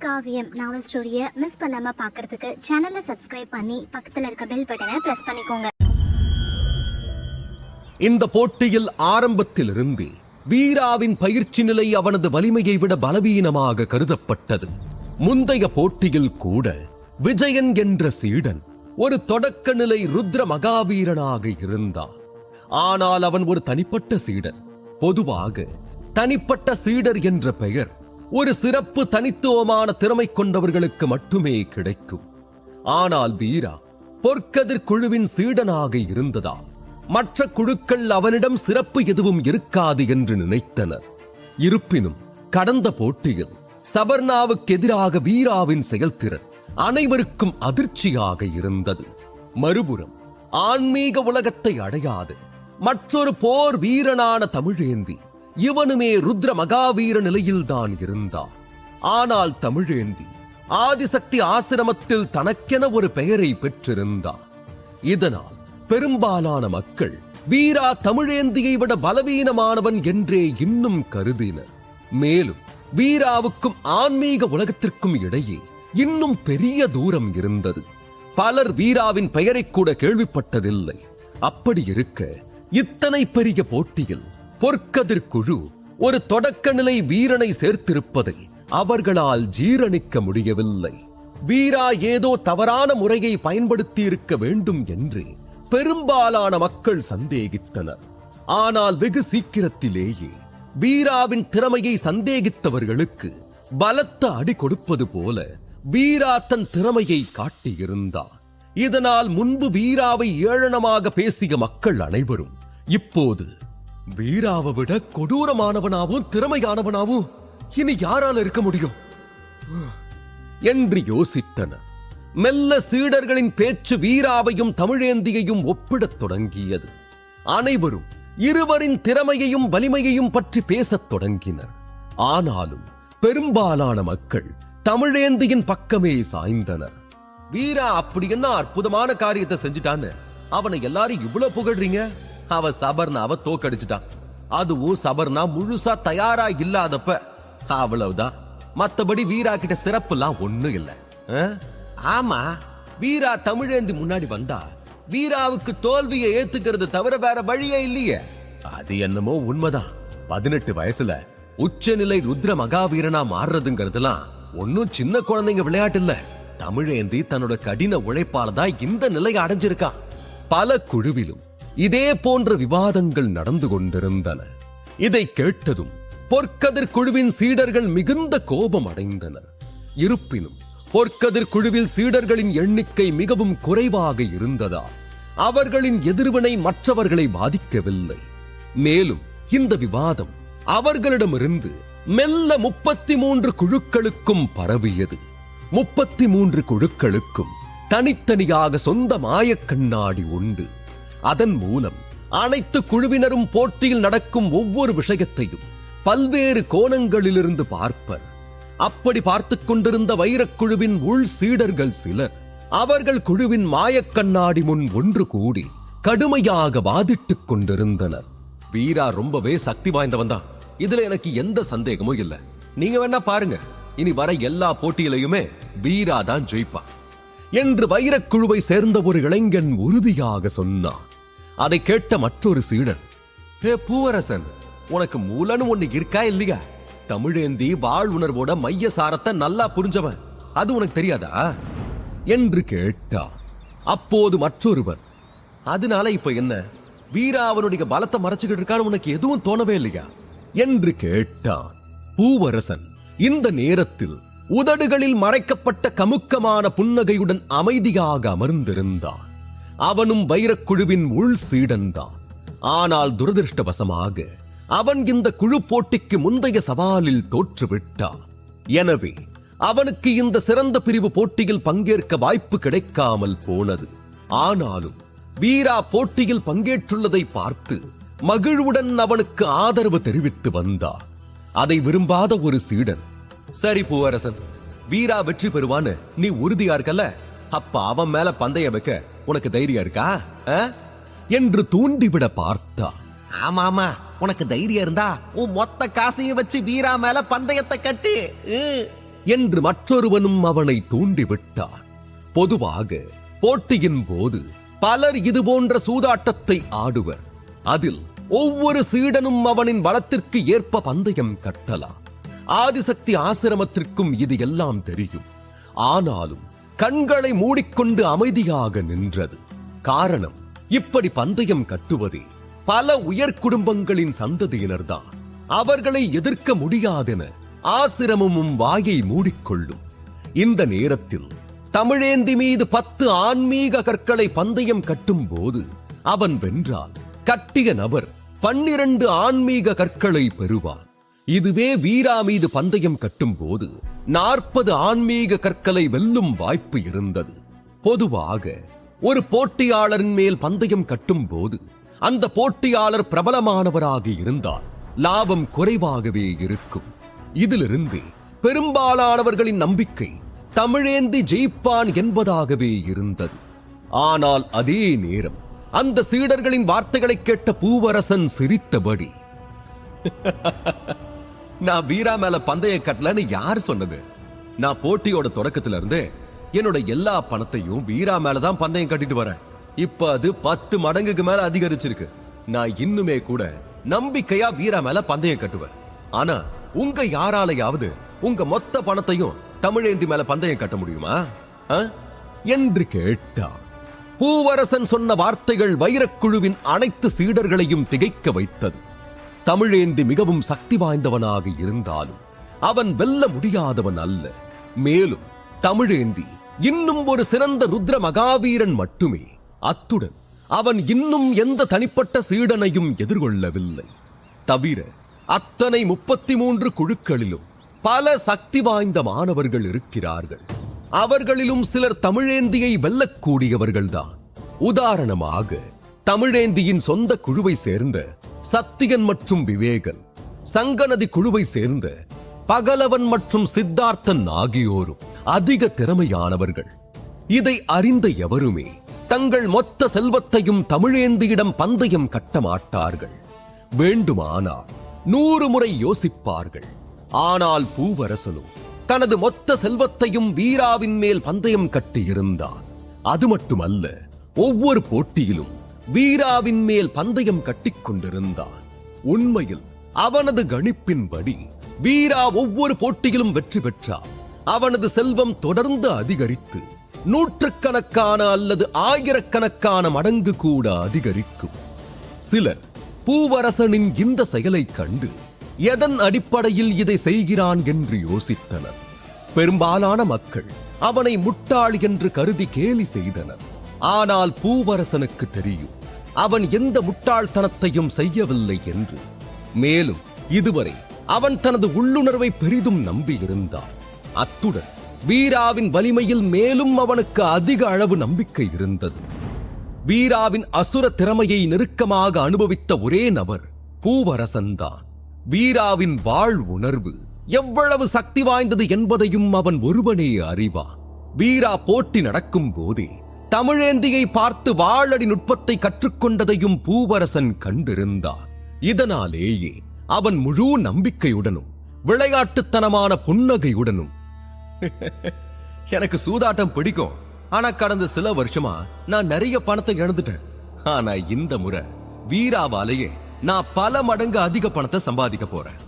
காவியம் நாவல் ஸ்டோரியை மிஸ் பண்ணாம பார்க்கறதுக்கு சேனலை சப்ஸ்கிரைப் பண்ணி பக்கத்துல இருக்க பெல் பட்டனை பிரஸ் பண்ணிக்கோங்க. இந்த போட்டியில் ஆரம்பத்திலிருந்து வீராவின் பயிற்சி நிலை அவனது வலிமையை விட பலவீனமாக கருதப்பட்டது. முந்தைய போட்டியில் கூட விஜயன் என்ற சீடன் ஒரு தொடக்க நிலை ருத்ர மகாவீரனாக இருந்தான். ஆனால் அவன் ஒரு தனிப்பட்ட சீடன். பொதுவாக தனிப்பட்ட சீடர் என்ற பெயர் ஒரு சிறப்பு தனித்துவமான திறமை கொண்டவர்களுக்கு மட்டுமே கிடைக்கும். ஆனால் வீரா பொற்கதிர் குழுவின் சீடனாக இருந்ததால் மற்ற குழுக்கள் அவனிடம் சிறப்பு எதுவும் இருக்காது என்று நினைத்தனர். இருப்பினும் கடந்த போட்டியில் சபர்ணாவுக்கு எதிராக வீராவின் செயல்திறன் அனைவருக்கும் அதிர்ச்சியாக இருந்தது. மறுபுறம் ஆன்மீக உலகத்தை அடையாது மற்றொரு போர் வீரனான தமிழேந்தி இவனுமே ருத்ர மகாவீர நிலையில்தான் இருந்தான். ஆனால் தமிழேந்தி ஆதிசக்தி ஆசிரமத்தில் தனக்கென ஒரு பெயரை பெற்றிருந்தான். இதனால் பெரும்பாலான மக்கள் வீரா தமிழேந்தியை விட பலவீனமானவன் என்றே இன்னும் கருதினர். மேலும் வீராவுக்கும் ஆன்மீக உலகத்திற்கும் இடையே இன்னும் பெரிய தூரம் இருந்தது. பலர் வீராவின் பெயரை கூட கேள்விப்பட்டதில்லை. அப்படி இருக்க இத்தனை பெரிய போட்டியில் பொற்கதிர் குழு ஒரு தொடக்க நிலை வீரனை சேர்த்திருப்பதை அவர்களால் ஜீரணிக்க முடியவில்லை. வீரா ஏதோ தவறான முறையை பயன்படுத்தி இருக்க வேண்டும் என்று பெரும்பாலான மக்கள் சந்தேகித்தனர். ஆனால் வெகு சீக்கிரத்திலேயே வீராவின் திறமையை சந்தேகித்தவர்களுக்கு பலத்த அடி கொடுப்பது போல வீரா தன் திறமையை காட்டியிருந்தார். இதனால் முன்பு வீராவை ஏளனமாக பேசிய மக்கள் அனைவரும் இப்போது வீராவை விட கொடூரமானவனாவும் திறமையானவனாவும் இனி யாரால் இருக்க முடியும் என்று யோசித்தனர். மெல்ல சீடர்களின் பேச்சு வீராவையும் தமிழேந்தியையும் ஒப்பிடத் தொடங்கியது. அனைவரும் இருவரின் திறமையையும் வலிமையையும் பற்றி பேசத் தொடங்கினர். ஆனாலும் பெரும்பாலான மக்கள் தமிழேந்தியின் பக்கமே சாய்ந்தனர். வீரா அப்படி என்ன அற்புதமான காரியத்தை செஞ்சுட்டான்னு அவனை எல்லாரும் இவ்வளவு புகழ்றீங்க? அவ சபர்ணாவை தோக்கடிச்சுட்டான். அதுவும் சபர்ணா முழுசா தயாரா இல்லாதப்ப. அவ்வளவுதான். மத்தபடி வீரா கிட்ட சிறப்புலாம் ஒண்ணும் இல்ல. ஆமா, வீரா தமிழேந்தி முன்னாடி வந்தா வீராவுக்கு தோல்வியை ஏத்துக்கிறது தவிர வேற வழியே இல்லையே. அது என்னமோ உண்மைதான். 18 வயசுல உச்சநிலை ருத்ர மகாவீரனா மாறுறதுங்கிறதுலாம் ஒன்னும் சின்ன குழந்தைங்க விளையாட்டு இல்ல. தமிழேந்தி தன்னோட கடின உழைப்பாலதான் இந்த நிலை அடைஞ்சிருக்கான். பல குழுவிலும் இதே போன்ற விவாதங்கள் நடந்து கொண்டிருந்தன. இதை கேட்டதும் பொற்கதிர் குழுவின் சீடர்கள் மிகுந்த கோபம் அடைந்தனர். இருப்பினும் பொற்கதிர் குழுவில் சீடர்களின் எண்ணிக்கை மிகவும் குறைவாக இருந்ததால் அவர்களின் எதிர்வினை மற்றவர்களை பாதிக்கவில்லை. மேலும் இந்த விவாதம் அவர்களிடமிருந்து மெல்ல 33 குழுக்களுக்கும் பரவியது. 33 குழுக்களுக்கும் தனித்தனியாக சொந்த மாயக் கண்ணாடி உண்டு. அதன் மூலம் அனைத்து குழுவினரும் போட்டியில் நடக்கும் ஒவ்வொரு விஷயத்தையும் பல்வேறு கோணங்களிலிருந்து பார்ப்பர். அப்படி பார்த்துக் கொண்டிருந்த வைரக்குழுவின் உள் சீடர்கள் சிலர் அவர்கள் குழுவின் மாயக் கண்ணாடி முன் ஒன்று கூடி கடுமையாக வாதிட்டுக் கொண்டிருந்தனர். வீரா ரொம்பவே சக்தி வாய்ந்தவன் தான், இதுல எனக்கு எந்த சந்தேகமும் இல்ல. நீங்க வேணா பாருங்க, இனி வர எல்லா போட்டியிலையுமே வீரா தான் ஜெயிப்பா என்று வைரக்குழுவை சேர்ந்த ஒரு இளைஞன் உறுதியாக சொன்னான். அதை கேட்ட மற்றொரு சீடன், பூவரசன், உனக்கு மூலன்னு ஒண்ணு இருக்கா இல்லையா? தமிழேந்தி வாழ் உணர்வோட மைய சாரத்தை நல்லா புரிஞ்சவன், அது உனக்கு தெரியாதா என்று கேட்டான். அப்போது மற்றொருவர், அதனால இப்ப என்ன, வீரா அவனுடைய பலத்தை மறைச்சுக்கிட்டு இருக்கான்னு உனக்கு எதுவும் தோணவே இல்லையா என்று கேட்டான். பூவரசன் இந்த நேரத்தில் உதடுகளில் மறைக்கப்பட்ட கமுக்கமான புன்னகையுடன் அமைதியாக அமர்ந்திருந்தான். அவனும் வைரக்குழுவின் உள் சீடன்தான். ஆனால் துரதிருஷ்டவசமாக அவன் இந்த குழு போட்டிக்கு முந்தைய சவாலில் தோற்றுவிட்டான். எனவே அவனுக்கு இந்த சிறந்த பிரிவு போட்டியில் பங்கேற்க வாய்ப்பு கிடைக்காமல் போனது. ஆனாலும் வீரா போட்டியில் பங்கேற்றுள்ளதை பார்த்து மகிழ்வுடன் அவனுக்கு ஆதரவு தெரிவித்து வந்தார். அதை விரும்பாத ஒரு சீடன், சரி பூவரசன், வீரா வெற்றி பெறுவான்னு நீ உறுதியா இருக்கல, அப்ப அவன் மேல பந்தயம் வைக்க உனக்கு தைரியம் இருக்கா என்று தூண்டிவிட பார்த்தா. ஆமா ஆமா, உனக்கு தைரியம் இருந்தா உன் மொத்த காசையும் வச்சு வீரா மேல பந்தயத்தை கட்டி என்று மற்றொருவனும் அவனை தூண்டிவிட்டான். பொதுவாக போட்டியின் போது பலர் இதுபோன்ற சூதாட்டத்தை ஆடுவர். அதில் ஒவ்வொரு சீடனும் அவனின் பலத்திற்கு ஏற்ப பந்தயம் கட்டலாம். ஆதிசக்தி ஆசிரமத்திற்கும் இது எல்லாம் தெரியும். ஆனாலும் கண்களை மூடிக்கொண்டு அமைதியாக நின்றது. காரணம், இப்படி பந்தயம் கட்டுவதே பல உயர் குடும்பங்களின் சந்ததியினர்தான். அவர்களை எதிர்க்க முடியாதென ஆசிரமமும் வாயை மூடிக்கொள்ளும். இந்த நேரத்தில் தமிழேந்தி மீது 10 ஆன்மீக கற்களை பந்தயம் கட்டும் போது அவன் வென்றால் கட்டிய நபர் 12 ஆன்மீக கற்களை பெறுவான். இதுவே வீரா மீது பந்தயம் கட்டும் போது 40 ஆன்மீக கற்களை வெல்லும் வாய்ப்பு இருந்தது. பொதுவாக ஒரு போட்டியாளரின் மேல் பந்தயம் கட்டும் போது அந்த போட்டியாளர் பிரபலமானவராக இருந்தால் லாபம் குறைவாகவே இருக்கும். இதிலிருந்து பெரும்பாலானவர்களின் நம்பிக்கை தமிழேந்தி ஜெயிப்பான் என்பதாகவே இருந்தது. ஆனால் அதே நேரம் அந்த சீடர்களின் வார்த்தைகளை கேட்ட பூவரசன் சிரித்தபடி, நான் வீரா மேல பந்தயம் கட்டலன்னு யார் சொன்னது? நான் போட்டியோட தொடக்கத்துல இருந்து என்னோட எல்லா பணத்தையும் வீரா மேலதான் பந்தயம் கட்டிட்டு வரேன். இப்ப அது 10 மடங்குக்கு மேல அதிகரிச்சிருக்கு. நான் இன்னுமே கூட நம்பிக்கையா வீரா மேல பந்தயம் கட்டுவேன். ஆனா உங்க யாராலையாவது உங்க மொத்த பணத்தையும் தமிழேந்தி மேல பந்தயம் கட்ட முடியுமா என்று கேட்டார். பூவரசன் சொன்ன வார்த்தைகள் வைரக்குழுவின் அனைத்து சீடர்களையும் திகைக்க வைத்தது. தமிழேந்தி மிகவும் சக்தி வாய்ந்தவனாக இருந்தாலும் அவன் வெல்ல முடியாதவன் அல்ல. மேலும் தமிழேந்தி இன்னும் ஒரு சிறந்த ருத்ர மகாவீரன் மட்டுமே. அத்துடன் அவன் இன்னும் எந்த தனிப்பட்ட சீடனையும் எதிர்கொள்ளவில்லை. தவிர அத்தனை 33 குழுக்களிலும் பல சக்தி வாய்ந்த மாணவர்கள் இருக்கிறார்கள். அவர்களிலும் சிலர் தமிழேந்தியை வெல்லக்கூடியவர்கள்தான். உதாரணமாக தமிழேந்தியின் சொந்த குழுவை சேர்ந்த சத்தியன் மற்றும் விவேகன், சங்கநதி குழுவை சேர்ந்த பகலவன் மற்றும் சித்தார்த்தன் ஆகியோரும் அதிக திறமையானவர்கள். இதை அறிந்த எவருமே தங்கள் மொத்த செல்வத்தையும் தமிழேந்தியிடம் பந்தயம் கட்ட மாட்டார்கள். வேண்டுமானால் 100 முறை யோசிப்பார்கள். ஆனால் பூவரசனோ தனது மொத்த செல்வத்தையும் வீராவின் மேல் பந்தயம் கட்டியிருந்தான். அது மட்டுமல்ல, ஒவ்வொரு போட்டியிலும் வீராவின் மேல் பந்தயம் கட்டிக் கொண்டிருந்தான். உண்மையில் அவனது கணிப்பின்படி வீரா ஒவ்வொரு போட்டியிலும் வெற்றி பெற்றார். அவனது செல்வம் தொடர்ந்து அதிகரித்து நூற்றுக்கணக்கான அல்லது ஆயிரக்கணக்கான மடங்கு கூட அதிகரிக்கும். சிலர் பூவரசனின் இந்த செயலை கண்டு எதன் அடிப்படையில் இதை செய்கிறான் என்று யோசித்தனர். பெரும்பாலான மக்கள் அவனை முட்டாள் என்று கருதி கேலி செய்தனர். ஆனால் பூவரசனுக்கு தெரியும் அவன் எந்த முட்டாள்தனத்தையும் செய்யவில்லை என்று. மேலும் இதுவரை அவன் தனது உள்ளுணர்வை பெரிதும் நம்பியிருந்தான். அத்துடன் வீராவின் வலிமையில் மேலும் அவனுக்கு அதிக அளவு நம்பிக்கை இருந்தது. வீராவின் அசுர திறமையை நெருக்கமாக அனுபவித்த ஒரே நபர் பூவரசன்தான். வீராவின் வாழ் உணர்வு எவ்வளவு சக்தி வாய்ந்தது என்பதையும் அவன் ஒருவனே அறிவான். வீரா போட்டி நடக்கும் போதே தமிழேந்தியை பார்த்து வாளடி நுட்பத்தை கற்றுக்கொண்டதையும் பூவரசன் கண்டிருந்தான். இதனாலேயே அவன் முழு நம்பிக்கையுடனும் விளையாட்டுத்தனமான புன்னகையுடனும், எனக்கு சூதாட்டம் பிடிக்கும், ஆனா கடந்த சில வருஷமா நான் நிறைய பணத்தை இழந்துட்டேன். ஆனா இந்த முறை வீராவாலேயே நான் பல மடங்கு அதிக பணத்தை சம்பாதிக்க போறேன்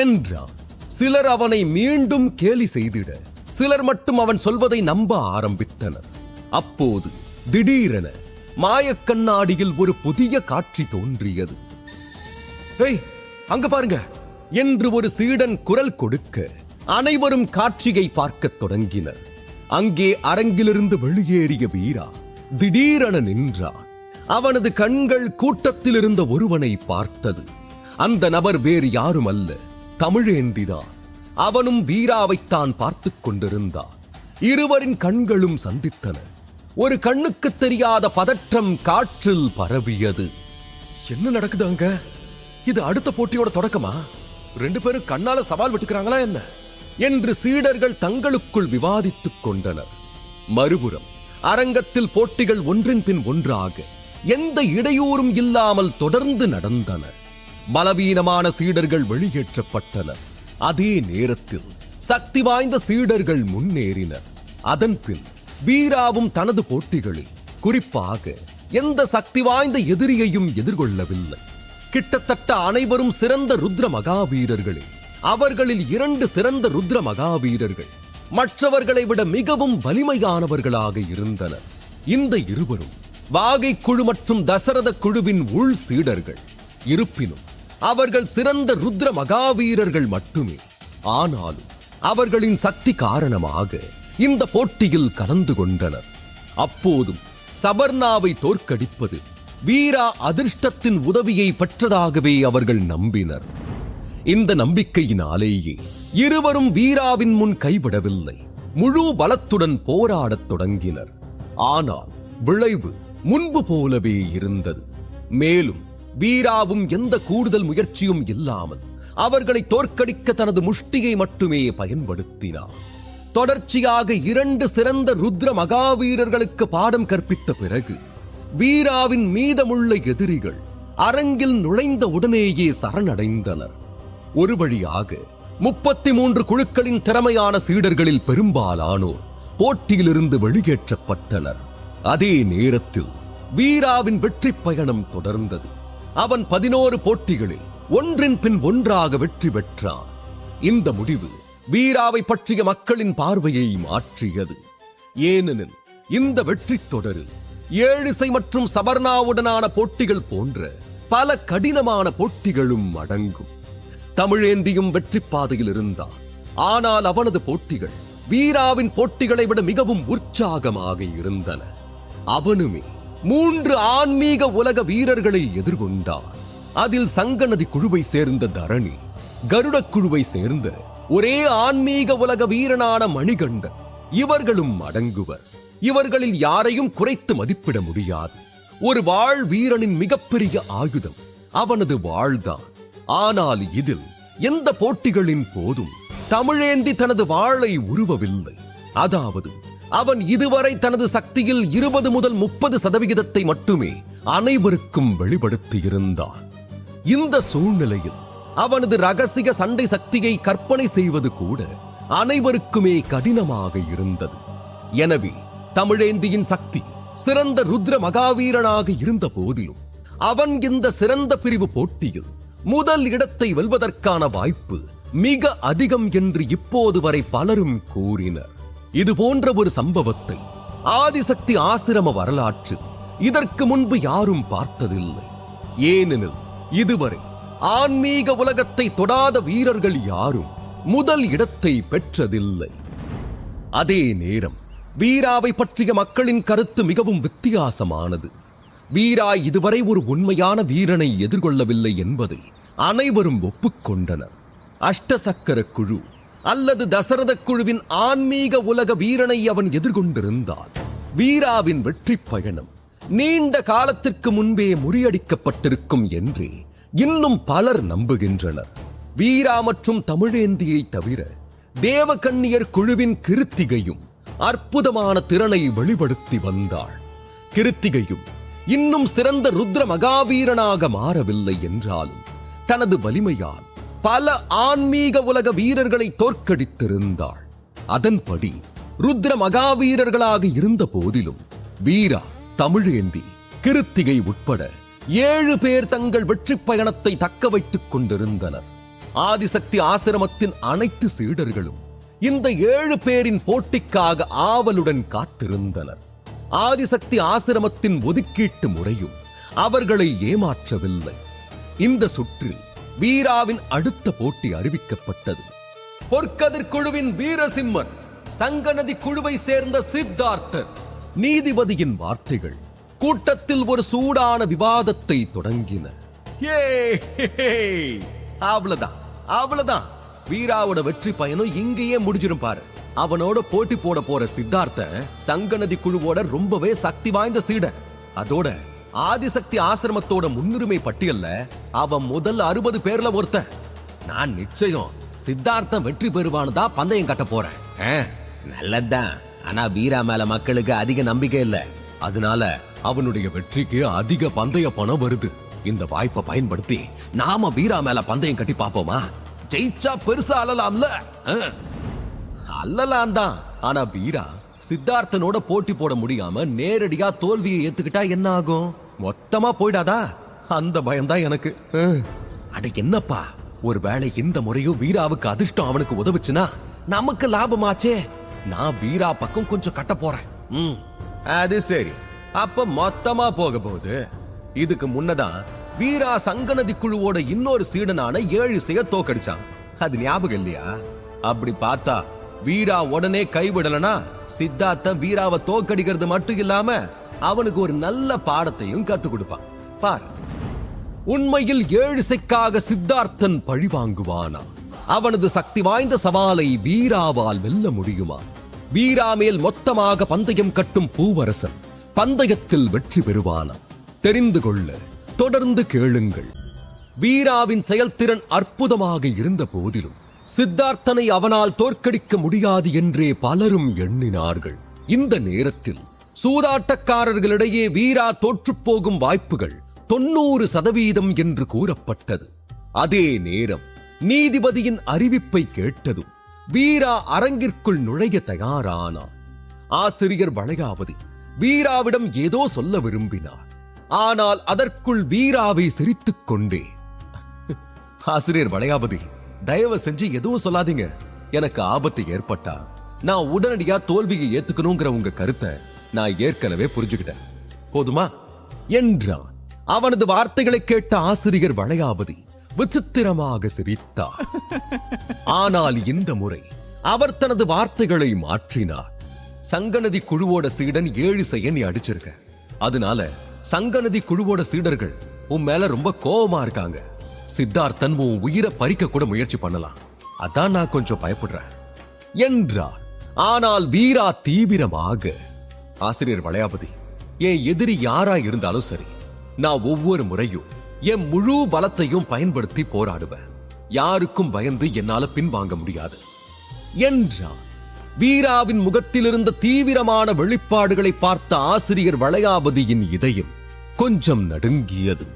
என்றான். சிலர் அவனை மீண்டும் கேலி செய்திட, சிலர் மட்டும் அவன் சொல்வதை நம்ப ஆரம்பித்தனர். அப்போது திடீரென மாயக்கண்ணாடியில் ஒரு புதிய காட்சி தோன்றியது. ஏய், அங்க பாருங்க என்று ஒரு சீடன் குரல் கொடுக்க அனைவரும் காட்சியை பார்க்கத் தொடங்கினர். அங்கே அரங்கிலிருந்து வெளியேறிய வீரா திடீரென நின்றான். அவனது கண்கள் கூட்டத்தில் இருந்த ஒருவனை பார்த்தது. அந்த நபர் வேறு யாரும் அல்ல, தமிழேந்திதான். அவனும் வீராவைத்தான் பார்த்துக் கொண்டிருந்தான். இருவரின் கண்களும் சந்தித்தன. ஒரு கண்ணுக்கு தெரியாத பதற்றம் காற்றில் பரவியது. என்ன நடக்குது அங்க? இது அடுத்த போட்டியோட தொடக்கமா? 2 பேரும் கண்ணால சவால் விட்டுக்கிறாங்களா என்ன என்று சீடர்கள் தங்களுக்குள் விவாதித்துக் கொண்டனர். மறுபுறம் அரங்கத்தில் போட்டிகள் ஒன்றின் பின் ஒன்றாக எந்த இடையூறும் இல்லாமல் தொடர்ந்து நடந்தன. பலவீனமான சீடர்கள் வெளியேற்றப்பட்டனர். அதே நேரத்தில் சக்தி வாய்ந்த சீடர்கள் முன்னேறினர். அதன் பின் வீராவும் தனது போட்டிகளில் குறிப்பாக எந்த சக்தி வாய்ந்த எதிரியையும் எதிர்கொள்ளவில்லை. கிட்டத்தட்ட அனைவரும் சிறந்த ருத்ர மகாவீரர்களே. அவர்களில் 2 சிறந்த ருத்ர மகாவீரர்கள் மற்றவர்களை விட மிகவும் வலிமையானவர்களாக இருந்தனர். இந்த இருவரும் வாகை குழு மற்றும் தசரத குழுவின் உள் சீடர்கள். இருப்பினும் அவர்கள் சிறந்த ருத்ர மகாவீரர்கள் மட்டுமே. ஆனாலும் அவர்களின் சக்தி காரணமாக இந்த போட்டியில் கலந்து கொண்டனர். அப்போதும் சபர்ணாவை தோற்கடிப்பது வீரா அதிர்ஷ்டத்தின் உதவியை பெற்றதாகவே அவர்கள் நம்பினர். இந்த நம்பிக்கையினாலேயே இருவரும் வீராவின் முன் கைவிடவில்லை. முழு பலத்துடன் போராடத் தொடங்கினர். ஆனால் விளைவு முன்பு போலவே இருந்தது. மேலும் வீராவும் எந்த கூடுதல் முயற்சியும் இல்லாமல் அவர்களை தோற்கடிக்க தனது முஷ்டியை மட்டுமே பயன்படுத்தினார். தொடர்ச்சியாக 2 சிறந்த ருத்ர மகாவீரர்களுக்கு பாடம் கற்பித்த பிறகு வீராவின் மீதமுள்ள எதிரிகள் அரங்கில் நுழைந்த உடனேயே சரணடைந்தனர். ஒரு வழியாக 33 குழுக்களின் திறமையான சீடர்களில் பெரும்பாலானோர் போட்டியிலிருந்து வெளியேற்றப்பட்டனர். அதே நேரத்தில் வீராவின் வெற்றி பயணம் தொடர்ந்தது. அவன் 11 போட்டிகளில் ஒன்றின் பின் ஒன்றாக வெற்றி பெற்றான். இந்த முடிவு வீராவை பற்றிய மக்களின் பார்வையை மாற்றியது. ஏனெனில் இந்த வெற்றி தொடரில் ஏழிசை மற்றும் சபர்ணாவுடனான போட்டிகள் போன்ற பல கடினமான போட்டிகளும் அடங்கும். தமிழேந்தியும் வெற்றி பாதையில் இருந்தான். ஆனால் அவனது போட்டிகள் வீராவின் போட்டிகளை விட மிகவும் உற்சாகமாக இருந்தன. அவனுமே 3 ஆன்மீக உலக வீரர்களை எதிர்கொண்டான். அதில் சங்கநதி குழுவை சேர்ந்த தரணி, கருட குழுவை சேர்ந்த ஒரே ஆன்மீக உலக வீரனான மணிகண்டன் இவர்களும் அடங்குவர். இவர்களில் யாரையும் குறைத்து மதிப்பிட முடியாது. ஒரு வாழ் வீரனின் மிகப்பெரிய ஆயுதம் அவனது வாழ்தான். ஆனால் இதில் எந்த போட்டிகளின் போதும் தமிழேந்தி தனது வாளை உருவவில்லை. அதாவது அவன் இதுவரை தனது சக்தியில் 20 முதல் 30% மட்டுமே அனைவருக்கும் வெளிப்படுத்தியிருந்தான். இந்த சூழ்நிலையில் அவனது ரகசிய சண்டை சக்தியை கற்பனை செய்வது கூட அனைவருக்குமே கடினமாக இருந்தது. எனவே தமிழேந்தியின் சக்தி சிறந்த ருத்ர மகாவீரனாக இருந்த போதிலும் அவன் இந்த சிறந்த பிரிவு போட்டியில் முதல் இடத்தை வெல்வதற்கான வாய்ப்பு மிக அதிகம் என்று இப்போது வரை பலரும் கூறினர். இது போன்ற ஒரு சம்பவத்தை ஆதிசக்தி ஆசிரம வரலாற்று இதற்கு முன்பு யாரும் பார்த்ததில்லை. ஏனெனில் இதுவரை ஆன்மீக உலகத்தை தொடாத வீரர்கள் யாரும் முதல் இடத்தை பெற்றதில்லை. அதே நேரம் வீராவை பற்றிய மக்களின் கருத்து மிகவும் வித்தியாசமானது. வீரா இதுவரை ஒரு உண்மையான வீரனை எதிர்கொள்ளவில்லை என்பதை அனைவரும் ஒப்புக்கொண்டனர். அஷ்டசக்கர குழு அல்லது தசரத குழுவின் ஆன்மீக உலக வீரனை அவன் எதிர்கொண்டிருந்தால் வீராவின் வெற்றி பயணம் நீண்ட காலத்திற்கு முன்பே முறியடிக்கப்பட்டிருக்கும் என்றே இன்னும் பலர் நம்புகின்றனர். வீரா மற்றும் தமிழேந்தியை தவிர தேவகன்னியர் குழுவின் கிருத்திகையும் அற்புதமான திறனை வெளிப்படுத்தி வந்தாள். கிருத்திகையும் இன்னும் சிறந்த ருத்ர மகாவீரனாக மாறவில்லை என்றாலும் தனது வலிமையால் பல ஆன்மீக உலக வீரர்களை தோற்கடித்திருந்தாள். அதன்படி ருத்ர மகாவீரர்களாக இருந்த போதிலும் வீரா, தமிழேந்தி, கிருத்திகை உட்பட 7 பேர் தங்கள் வெற்றி பயணத்தை தக்க வைத்துக் கொண்டிருந்தனர். ஆதிசக்தி ஆசிரமத்தின் அனைத்து சீடர்களும் இந்த 7 பேரின் போட்டிக்காக ஆவலுடன் காத்திருந்தனர். ஆதிசக்தி ஆசிரமத்தின் ஒதுக்கீட்டு முறையும் அவர்களை ஏமாற்றவில்லை. இந்த சுற்றில் வீராவின் அடுத்த போட்டி அறிவிக்கப்பட்டது. பொற்கதிர் குழுவின் வீரசிம்மன், சங்கநதி குழுவை சேர்ந்த சித்தார்த்தர். நீதிபதியின் வார்த்தைகள் கூட்டத்தில் ஒரு சூடான விவாதத்தை தொடங்கின. அவ்வளவுதான் வீராவோட வெற்றி பயணம் இங்கேயே முடிஞ்சிரும் பாரு. அவனோட போட்டி போட போற சித்தார்த்த சங்கநதி குழுவோட ரொம்பவே சக்தி வாய்ந்த சீடர். அதோட ஆதிசக்தி ஆசிரமத்தோட முன்னுரிமை பட்டியல்ல அவன் முதல் 60 பேர்ல ஒருத்தன். நான் நிச்சயம் சித்தார்த்தம் வெற்றி பெறுவான்னு தான் பந்தயம் கட்ட போறேன். நல்லதுதான். ஆனா வீரா மேல மக்களுக்கு அதிக நம்பிக்கை இல்ல. அதனால அவனுடைய வெற்றிக்கு அதிக பந்தய பணம் வருது. இந்த வாய்ப்பை பயன்படுத்தி நாம வீரா மேல பந்தயம் கட்டி பாப்போமா? ஜெயிச்சா பெருசா அழலாம்ல. அல்லலாம் தான். ஆனா வீரா சித்தார்த்தனோட போட்டி போட முடியாம நேரடியா தோல்வியை ஏத்துக்கிட்டா என்ன ஆகும்? மொத்தமா போயிடாதா? அந்த பயம்தான் எனக்கு. அட என்னப்பா, ஒருவேளை இந்த முறையும் வீராவுக்கு அதிர்ஷ்டம் அவனுக்கு உதவுச்சுன்னா நமக்கு லாபமாச்சே. நான் வீரா பக்கம் கொஞ்சம் கட்ட போறேன். அது சரி, அப்ப மொத்தமா போக போகுது. இதுக்கு முன்னதான் வீரா சங்கநதி குழுவோட இன்னொரு சீடனான 7 தோக்கடிச்சான். அது ஞாபகம் இல்லையா? அப்படி பார்த்தா வீரா உடனே கைவிடலனா சித்தார்த்தன் வீராவை தோக்கடிக்கிறது மட்டும் இல்லாம அவனுக்கு ஒரு நல்ல பாடத்தையும் கத்து கொடுப்பான். பாரு, உண்மையில் 7 சித்தார்த்தன் பழி வாங்குவானா? அவனது சக்தி வாய்ந்த சவாலை வீராவால் வெல்ல முடியுமா? வீரா மேல் மொத்தமாக பந்தயம் கட்டும் பூவரசன் பந்தயத்தில் வெற்றி பெறுவானா? தெரிந்து கொள்ள தொடர்ந்து கேளுங்கள். வீராவின் செயல்திறன் அற்புதமாக இருந்த போதிலும் சித்தார்த்தனை அவனால் தோற்கடிக்க முடியாது என்றே பலரும் எண்ணினார்கள். இந்த நேரத்தில் சூதாட்டக்காரர்களிடையே வீரா தோற்றுப்போகும் வாய்ப்புகள் 90% என்று கூறப்பட்டது. அதே நேரம் நீதிபதியின் அறிவிப்பை கேட்டதும் வீரா அரங்கிற்குள் நுழைய தயாரானார். ஆசிரியர் வளையாபதி வீராவிடம் ஏதோ சொல்ல விரும்பினார். ஆனால் அதற்குள் வீராவை சிரித்துக் கொண்டே, ஆசிரியர் வளையாபதி, தயவு செஞ்சு எதுவும் சொல்லாதீங்க. எனக்கு ஆபத்து ஏற்பட்டா நான் உடனடியா தோல்வியை ஏத்துக்கணுங்கிற உங்க கருத்தை நான் ஏற்கனவே புரிஞ்சுக்கிட்டேன், போதுமா என்றான். அவனது வார்த்தைகளை கேட்ட ஆசிரியர் வளையாபதி விசித்திரமாக சிரித்தார். ஆனால் இந்த முறை அவர் தனது வார்த்தைகளை மாற்றினார். சங்கநதி குழுவோட சீடன் 7 நீ அடிச்சிருக்க. அதனால சங்கநதி குழுவோட சீடர்கள் உன் மேல ரொம்ப கோபமா இருக்காங்க. சித்தார்த்தன் உன் உயிரை பறிக்க கூட முயற்சி பண்ணலாம். அதான் நான் கொஞ்சம் பயப்படுறேன் என்றார். ஆனால் வீரா தீவிரமாக, ஆசிரியர் வளையாபதி, என் எதிரி யாரா இருந்தாலும் சரி, நான் ஒவ்வொரு முறையும் என் முழு பலத்தையும் பயன்படுத்தி போராடுவேன். யாருக்கும் பயந்து என்னால பின்வாங்க முடியாது என்றார். வீராவின் முகத்தில் இருந்த தீவிரமான வெளிப்பாடுகளை பார்த்த ஆசிரியர் வளையாபதியின் இதயம் கொஞ்சம் நடுங்கியது.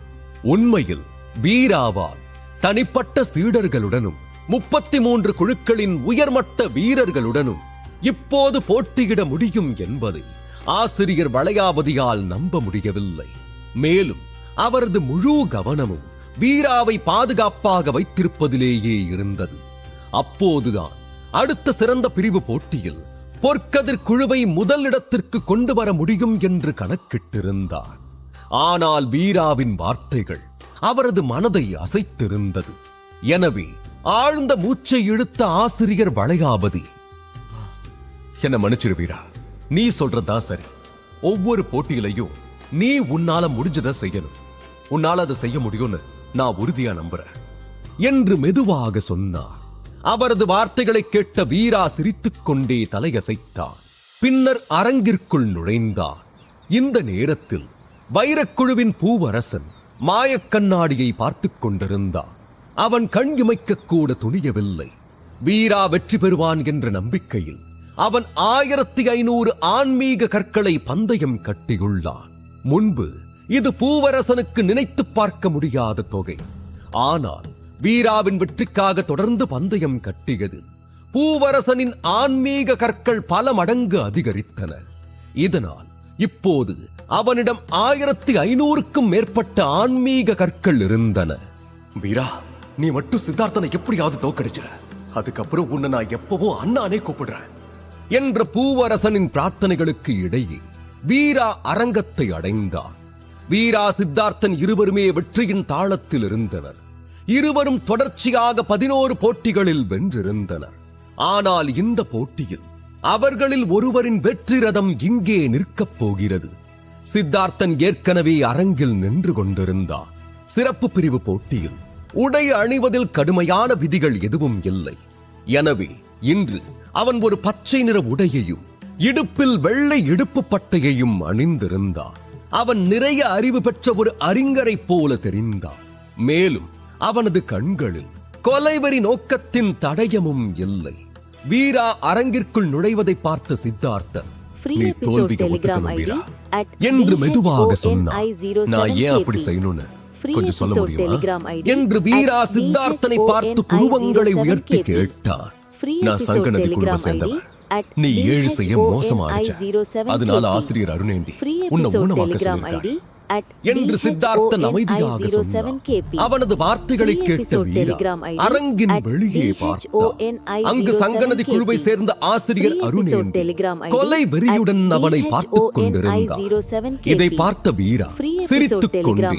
உண்மையில் வீராவால் தனிப்பட்ட சீடர்களுடனும் 33 குழுக்களின் உயர்மட்ட வீரர்களுடனும் இப்போது போட்டியிட முடியும் என்பதை ஆசிரியர் வளையாபதியால் நம்ப முடியவில்லை. மேலும் அவரது முழு கவனமும் வீராவை பாதுகாப்பாக வைத்திருப்பதிலேயே இருந்தது. அப்போதுதான் அடுத்த சிறந்த பிரிவு போட்டியில் பொற்கதிர் குழுவை முதலிடத்திற்கு கொண்டு வர முடியும் என்று கணக்கிட்டிருந்தார். ஆனால் வீராவின் வார்த்தைகள் அவரது மனதை அசைத்திருந்தது. எனவே ஆழ்ந்த மூச்சை இழுத்த ஆசிரியர் வளையாபதி, என்ன மன்னிச்சிரு வீரா, நீ சொல்றதா சரி. ஒவ்வொரு போட்டியிலையும் நீ உன்னால முடிஞ்சதை செய்யணும். உன்னால அதை செய்ய முடியும்னு நான் உறுதியா நம்புறேன் என்று மெதுவாக சொன்னார். அவரது வார்த்தைகளை கேட்ட வீரா சிரித்துக் கொண்டே தலையசைத்தார். பின்னர் அரங்கிற்குள் நுழைந்தார். இந்த நேரத்தில் வைரக்குழுவின் பூவரசன் மாயக்கண்ணாடியை பார்த்துக் கொண்டிருந்தான். அவன் கண் இமைக்க கூட துணியவில்லை. வீரா வெற்றி பெறுவான் என்ற நம்பிக்கையில் அவன் 1500 ஆன்மீக கற்களை பந்தயம் கட்டியுள்ளான். முன்பு இது பூவரசனுக்கு நினைத்து பார்க்க முடியாத தொகை. ஆனால் வீராவின் வெற்றிக்காக தொடர்ந்து பந்தயம் கட்டியது பூவரசனின் ஆன்மீக கற்கள் பல மடங்கு அதிகரித்தன. இதனால் இப்போது அவனிடம் 1500க்கும் மேற்பட்ட ஆன்மீக கற்கள் இருந்தன. வீரா, நீ மட்டும் சித்தார்த்தனை எப்படியாவது தோக்கடிச்சிட. அதுக்கப்புறம் உன்னை நான் எப்பவோ அண்ணானே கூப்பிடுறேன் என்ற பூவரசனின் பிரார்த்தனைகளுக்கு இடையே வீரா அரங்கத்தை அடைந்தார். வீரா சித்தார்த்தன் இருவருமே வெற்றியின் தாளத்தில் இருந்தனர். இருவரும் தொடர்ச்சியாக 11 போட்டிகளில் வென்றிருந்தனர். ஆனால் இந்த போட்டியில் அவர்களில் ஒருவரின் வெற்றி ரதம் இங்கே நிற்கப் போகிறது. சித்தார்த்தன் ஏற்கனவே அரங்கில் நின்று கொண்டிருந்தார். சிறப்பு பிரிவு போட்டியில் உடை அணிவதில் கடுமையான விதிகள் எதுவும் இல்லை. எனவே இன்று அவன் ஒரு பச்சை நிற உடையையும் இடுப்பில் வெள்ளை இடுப்பு பட்டையையும் அணிந்திருந்தான். அவன் நிறைய அறிவு பெற்ற ஒரு அறிஞரை போல தெரிந்தான். மேலும் அவனது கண்களில் கொலைவெறி நோக்கத்தின் தடயமும் இல்லை. வீரா அரங்கிற்குள் நுழைவதை பார்த்த சித்தார்த்தன், நீ தோல்விக்கு ஒத்துக்கணும் வீரா என்று மெதுவாக சொன்னான். நான் ஏன் அப்படி செய்யணும்னு கொஞ்சம் சொல்ல முடியுமா என்று வீரா சித்தார்த்தனை பார்த்து புருவங்களை உயர்த்தி கேட்டார். நான் சங்கநதி குழுவை சேர்ந்தவன். நீ 7 செய்ய மோசமா இருக்க. அதனால ஆசிரியர் அருணேந்தி உன்னை ஊனமாக்க சொல்லியிருக்கார் என்று சித்தார்த்தன் அமைதியாக சொன்னான். அவனது வார்த்தைகளை கேட்ட வீரா அரங்கின் வெளியே பார்த்தான். அங்கு சங்கநதி குழுவை சேர்ந்த ஆசிரியர் அருணேந்தி கொலை வெறியுடன் அவனை பார்த்துக் கொண்டிருந்தார். இதை பார்த்த வீரா சிரித்துக் கொண்டே,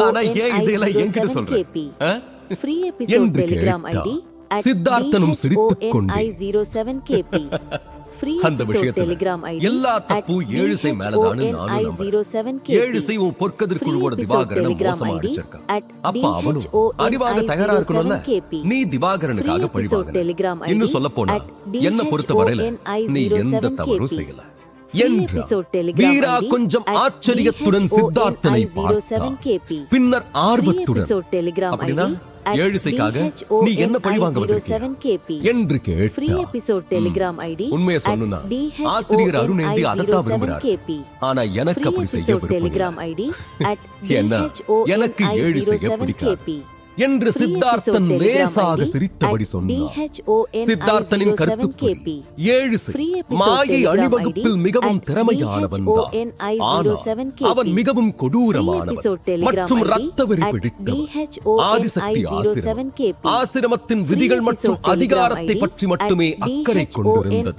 ஆனா ஏன் இதெல்லாம் என்கிட்ட சொல்ற என்று கேட்டார். சித்தார்த்தனும் சிரித்துக் கொண்டே, அந்த விஷயத்துல எல்லா தப்பு 7 செய் மேலதான்னு நானும் நம்புறேன். 7 செய் உன் பொற்கதிர் குழுவோட திவாகரனை மோசமா அடிச்சிருக்கான். அப்ப அவனும் அடிவாங்க தயாரா இருக்கணும்ல. நீ திவாகரனுக்காக பழிவாங்க. இன்னும் சொல்ல போனா என்ன பொறுத்த வரையில நீ எந்த தவறும் செய்யல என்றார். வீரா கொஞ்சம் ஆச்சரியத்துடன் சித்தார்த்தனை பார்த்தான். பின்னர் ஆர்வத்துடன், அப்படின்னா 7 செய்க்காக நீ என்ன பழி வாங்க வந்திருக்கியா என்று கேட்டார். உண்மையை சொல்லணும்னா ஆசிரியர் அருணேந்தி அதைத்தான் விரும்புகிறார். ஆனா எனக்கு அப்படி செய்ய விரும்புகிறேன். ஏன்னா எனக்கு 7 செய்ய பிடிக்காது என்று சித்தார்த்தன் லேசாக சிரித்தபடி சொன்னார். சித்தார்த்தனின் கருத்துப்படி 7 செய் மாயை அணிவகுப்பில் மிகவும் திறமையானவன் தான். ஆனால் அவன் மிகவும் கொடூரமானவன் மற்றும் ரத்தவெறி பிடித்தவன். ஆதிசக்தி ஆசிரமம் ஆசிரமத்தின் விதிகள் மற்றும் அதிகாரத்தை பற்றி மட்டுமே அக்கறை கொண்டிருந்தது.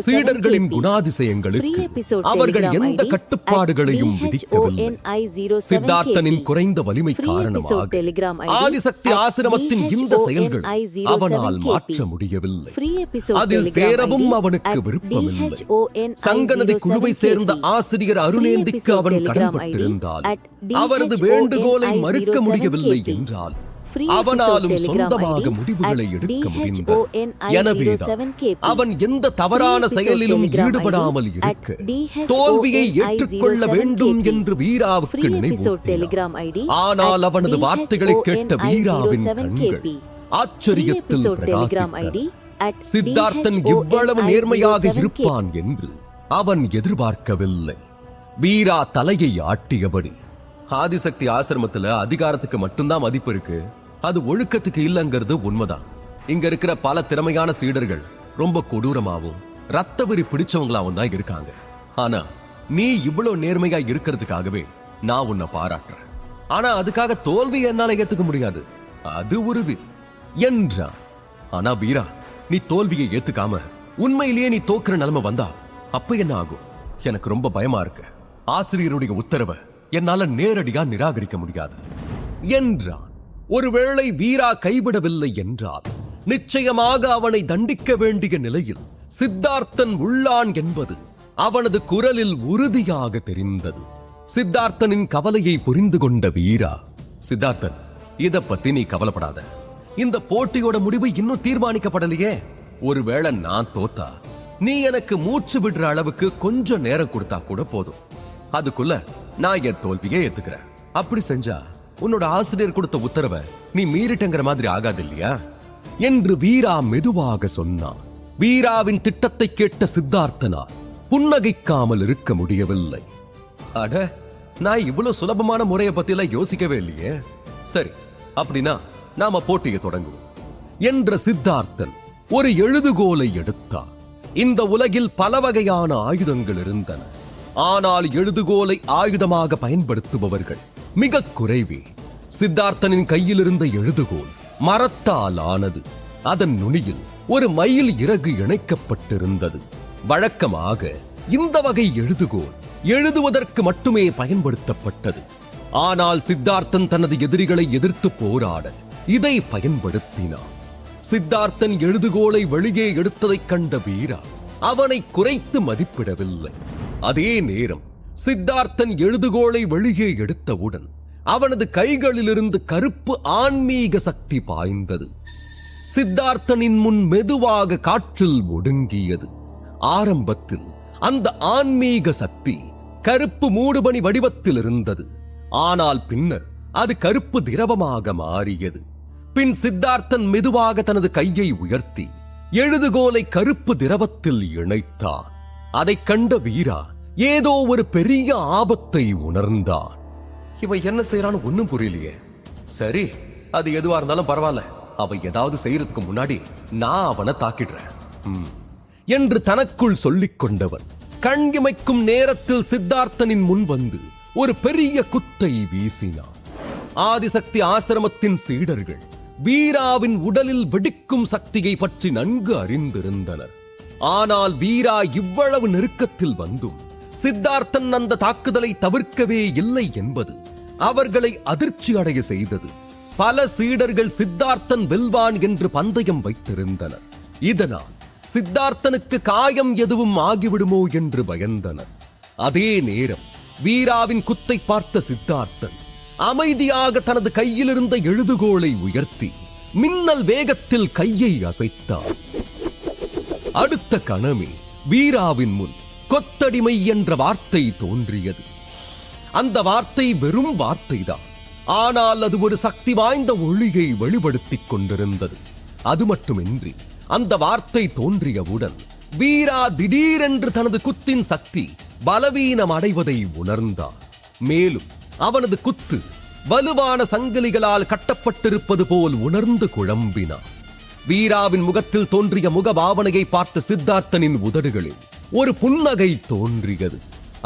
சீடர்களின் குணாதிசயங்களுக்கு அவர்கள் எந்த கட்டுப்பாடுகளையும் விதிக்கவில்லை. சித்தார்த்தனின் குறைந்த வலிமை காரணமாக ஆதிசக்தி ஆசிரமத்தின் இந்த செயல்கள் அவனால் மாற்ற முடியவில்லை. அதில் சேரவும் அவனுக்கு விருப்பமில்லை. சங்கநதி குழுவை சேர்ந்த ஆசிரியர் அருணேந்திக்கு அவன் கடன்பட்டிருந்தால் அவரது வேண்டுகோளை மறுக்க முடியவில்லை என்றால் அவனாலும் சொந்தமாக முடிவுகளை எடுக்க முடிந்தது. எனவேதான் அவன் எந்த தவறான செயலிலும் ஈடுபடாமல் இருக்க தோல்வியை ஏற்றுக்கொள்ள வேண்டும் என்று வீராவுக்கு நினைவூட்டினான். ஆனால் அவனது வார்த்தைகளை கேட்ட வீராவின் கண்கள் ஆச்சரியத்தில் பிரகாசித்தன. சித்தார்த்தன் இவ்வளவு நேர்மையாக இருப்பான் என்று அவன் எதிர்பார்க்கவில்லை. வீரா தலையை ஆட்டியபடி, ஆதிசக்தி ஆசிரமத்துல அதிகாரத்துக்கு மட்டும்தான் மதிப்பு இருக்கு, அது ஒழுக்கத்துக்கு இல்லங்கிறது உண்மைதான். இங்க இருக்கிற பல திறமையான சீடர்கள் ரொம்ப கொடூரமாவும் ரத்தவெறி பிடிச்சவங்களாவும் தான் இருக்காங்க. ஆனா நீ இவ்வளவு நேர்மையா இருக்கிறதுக்காகவே நான் உன்னை பாராட்டுறேன். ஆனா அதுக்காக தோல்வி என்னால ஏத்துக்க முடியாது, அது உறுதி என்றான். ஆனா வீரா, நீ தோல்வியை ஏத்துக்காம உண்மையிலேயே நீ தோக்குற நிலைமை வந்தா அப்ப என்ன ஆகும்? எனக்கு ரொம்ப பயமா இருக்கு. ஆசிரியருடைய உத்தரவை என்னால நேரடியா நிராகரிக்க முடியாது என்றான். ஒருவேளை வீரா கைவிடவில்லை என்றால் நிச்சயமாக அவனை தண்டிக்க வேண்டிய நிலையில் சித்தார்த்தன் உள்ளான் என்பது அவனது குரலில் உறுதியாக தெரிந்தது. சித்தார்த்தனின் கவலையை புரிந்து கொண்ட வீரா, சித்தார்த்தன், இத பத்தி நீ கவலைப்படாத. இந்த போட்டியோட முடிவு இன்னும் தீர்மானிக்கப்படலையே. ஒருவேளை நான் தோத்தா நீ எனக்கு மூச்சு விடுற அளவுக்கு கொஞ்சம் நேரம் கொடுத்தா கூட போதும். அதுக்குள்ள நான் என் தோல்வியை ஏத்துக்கிறேன். அப்படி செஞ்சா உன்னோட ஆசிரியர் கொடுத்த உத்தரவை நீ மீறிட்டங்கிற மாதிரி ஆகாது இல்லையா என்று வீரா மெதுவாக சொன்னான். வீராவின் திட்டத்தை கேட்ட சித்தார்த்தனா புன்னகைக்காமல் இருக்க முடியவில்லை. அட, நான் இவ்வளவு சுலபமான முறையை பத்திலாம் யோசிக்கவே இல்லையே. சரி, அப்படின்னா நாம போட்டியை தொடங்குவோம் என்ற சித்தார்த்தன் ஒரு எழுதுகோலை எடுத்தான். இந்த உலகில் பல வகையான ஆயுதங்கள் இருந்தன. ஆனால் எழுதுகோலை ஆயுதமாக பயன்படுத்துபவர்கள் மிக குறைவே. சித்தார்த்தனின் கையில் இருந்த எழுதுகோல் மரத்தால் ஆனது. அதன் நுனியில் ஒரு மயில் இறகு இணைக்கப்பட்டிருந்தது. வழக்கமாக இந்த வகை எழுதுகோல் எழுதுவதற்கு மட்டுமே பயன்படுத்தப்பட்டது. ஆனால் சித்தார்த்தன் தனது எதிரிகளை எதிர்த்து போராட இதை பயன்படுத்தினான். சித்தார்த்தன் எழுதுகோலை வெளியே எடுத்ததைக் கண்ட வீரா அவனை குறைத்து மதிப்பிடவில்லை. அதே நேரம் சித்தார்த்தன் எழுதுகோலை வெளியே எடுத்தவுடன் அவனது கைகளிலிருந்து கருப்பு ஆன்மீக சக்தி பாய்ந்தது. சித்தார்த்தனின் முன் மெதுவாக காற்றில் ஒடுங்கியது. ஆரம்பத்தில் அந்த ஆன்மீக சக்தி கருப்பு மூடுபனி வடிவத்தில் இருந்தது. ஆனால் பின்னர் அது கருப்பு திரவமாக மாறியது. பின் சித்தார்த்தன் மெதுவாக தனது கையை உயர்த்தி எழுதுகோலை கருப்பு திரவத்தில் இணைத்தான். அதைக் கண்ட வீரா ஏதோ ஒரு பெரிய ஆபத்தை உணர்ந்தான். இவன் என்ன செய்யறான்னு ஒண்ணும் புரியலையே. சரி, அது எதுவா இருந்தாலும் பரவாயில்ல, அவன் ஏதாவது செய்யறதுக்கு முன்னாடி நான் அவனை தாக்கிடுறேன் என்று தனக்குள் சொல்லிக் கொண்டவன் கண் இமைக்கும் நேரத்தில் சித்தார்த்தனின் முன் வந்து ஒரு பெரிய குத்தை வீசினான். ஆதிசக்தி ஆசிரமத்தின் சீடர்கள் வீராவின் உடலில் வெடிக்கும் சக்தியை பற்றி நன்கு அறிந்திருந்தனர். ஆனால் வீரா இவ்வளவு நெருக்கத்தில் வந்தும் சித்தார்த்தன் அந்த தாக்குதலை தவிர்க்கவே இல்லை என்பது அவர்களை அதிர்ச்சி அடைய செய்தது. பல சீடர்கள் சித்தார்த்தன் வெல்வான் என்று பந்தயம் வைத்திருந்தனர். இதனால் சித்தார்த்தனுக்கு காயம் எதுவும் ஆகிவிடுமோ என்று பயந்தனர். அதே நேரம் வீராவின் குத்தை பார்த்த சித்தார்த்தன் அமைதியாக தனது கையில் இருந்த எழுதுகோலை உயர்த்தி மின்னல் வேகத்தில் கையை அசைத்தார். அடுத்த கணமே வீராவின் முன் கொத்தடிமை என்ற வார்த்தை தோன்றியது. அந்த வார்த்தை வெறும் வார்த்தைதான், ஆனால் அது ஒரு சக்தி வாய்ந்த ஒளியை வெளிப்படுத்திக் கொண்டிருந்தது. அது மட்டுமின்றி அந்த வார்த்தை தோன்றியவுடன் வீரா திடீரென்று தனது குத்தின் சக்தி பலவீனம் அடைவதை உணர்ந்தார். மேலும் அவனது குத்து வலுவான சங்கிலிகளால் கட்டப்பட்டிருப்பது போல் உணர்ந்து குழம்பினார். வீராவின் முகத்தில் தோன்றிய முகபாவனையை பார்த்த சித்தார்த்தனின் உதடுகளில் ஒரு புன்னகை தோன்றியது.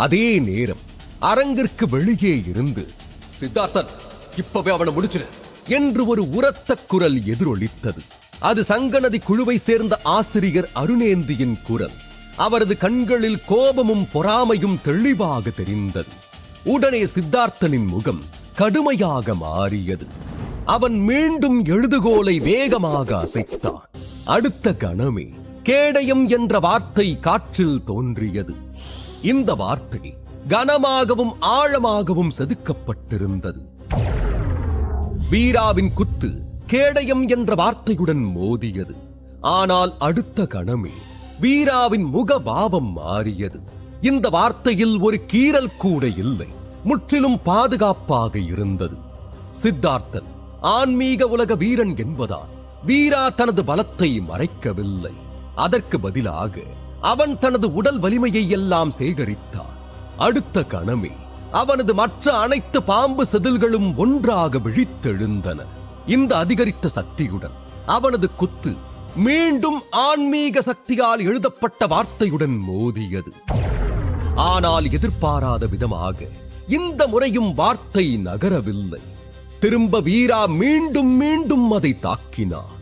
அதே நேரம் அரங்கிற்கு வெளியே இருந்து, சித்தார்த்தன், இப்பவே அவனை முடிச்சிரு என்று ஒரு உரத்த குரல் எதிரொலித்தது. அது சங்கநதி குழுவை சேர்ந்த ஆசிரியர் அருணேந்தியின் குரல். அவரது கண்களில் கோபமும் பொறாமையும் தெளிவாக தெரிந்தது. உடனே சித்தார்த்தனின் முகம் கடுமையாக மாறியது. அவன் மீண்டும் எழுதுகோலை வேகமாக அசைத்தான். அடுத்த கணமே கேடயம் என்ற வார்த்தை காற்றில் தோன்றியது. இந்த வார்த்தை கனமாகவும் ஆழமாகவும் செதுக்கப்பட்டிருந்தது. வீராவின் குத்து கேடயம் என்ற வார்த்தையுடன் மோதியது. ஆனால் அடுத்த கணமே வீராவின் முகபாவம் மாறியது. இந்த வார்த்தையில் ஒரு கீறல் கூட இல்லை, முற்றிலும் பாதுகாப்பாக இருந்தது. சித்தார்த்தன் ஆன்மீக உலக வீரன் என்பதால் வீரா தனது பலத்தை மறைக்கவில்லை. அதற்கு பதிலாக அவன் தனது உடல் வலிமையை எல்லாம் சேகரித்தான். அடுத்த கணமே அவனது மற்ற அனைத்து பாம்பு செதில்களும் ஒன்றாக விழித்தெழுந்தன. இந்த அதிகரித்த சக்தியுடன் அவனது குத்து மீண்டும் ஆன்மீக சக்தியால் எழுதப்பட்ட வார்த்தையுடன் மோதியது. ஆனால் எதிர்பாராத விதமாக இந்த முறையும் வார்த்தை நகரவில்லை. திரும்ப வீரா மீண்டும் மீண்டும் அதை தாக்கினார்.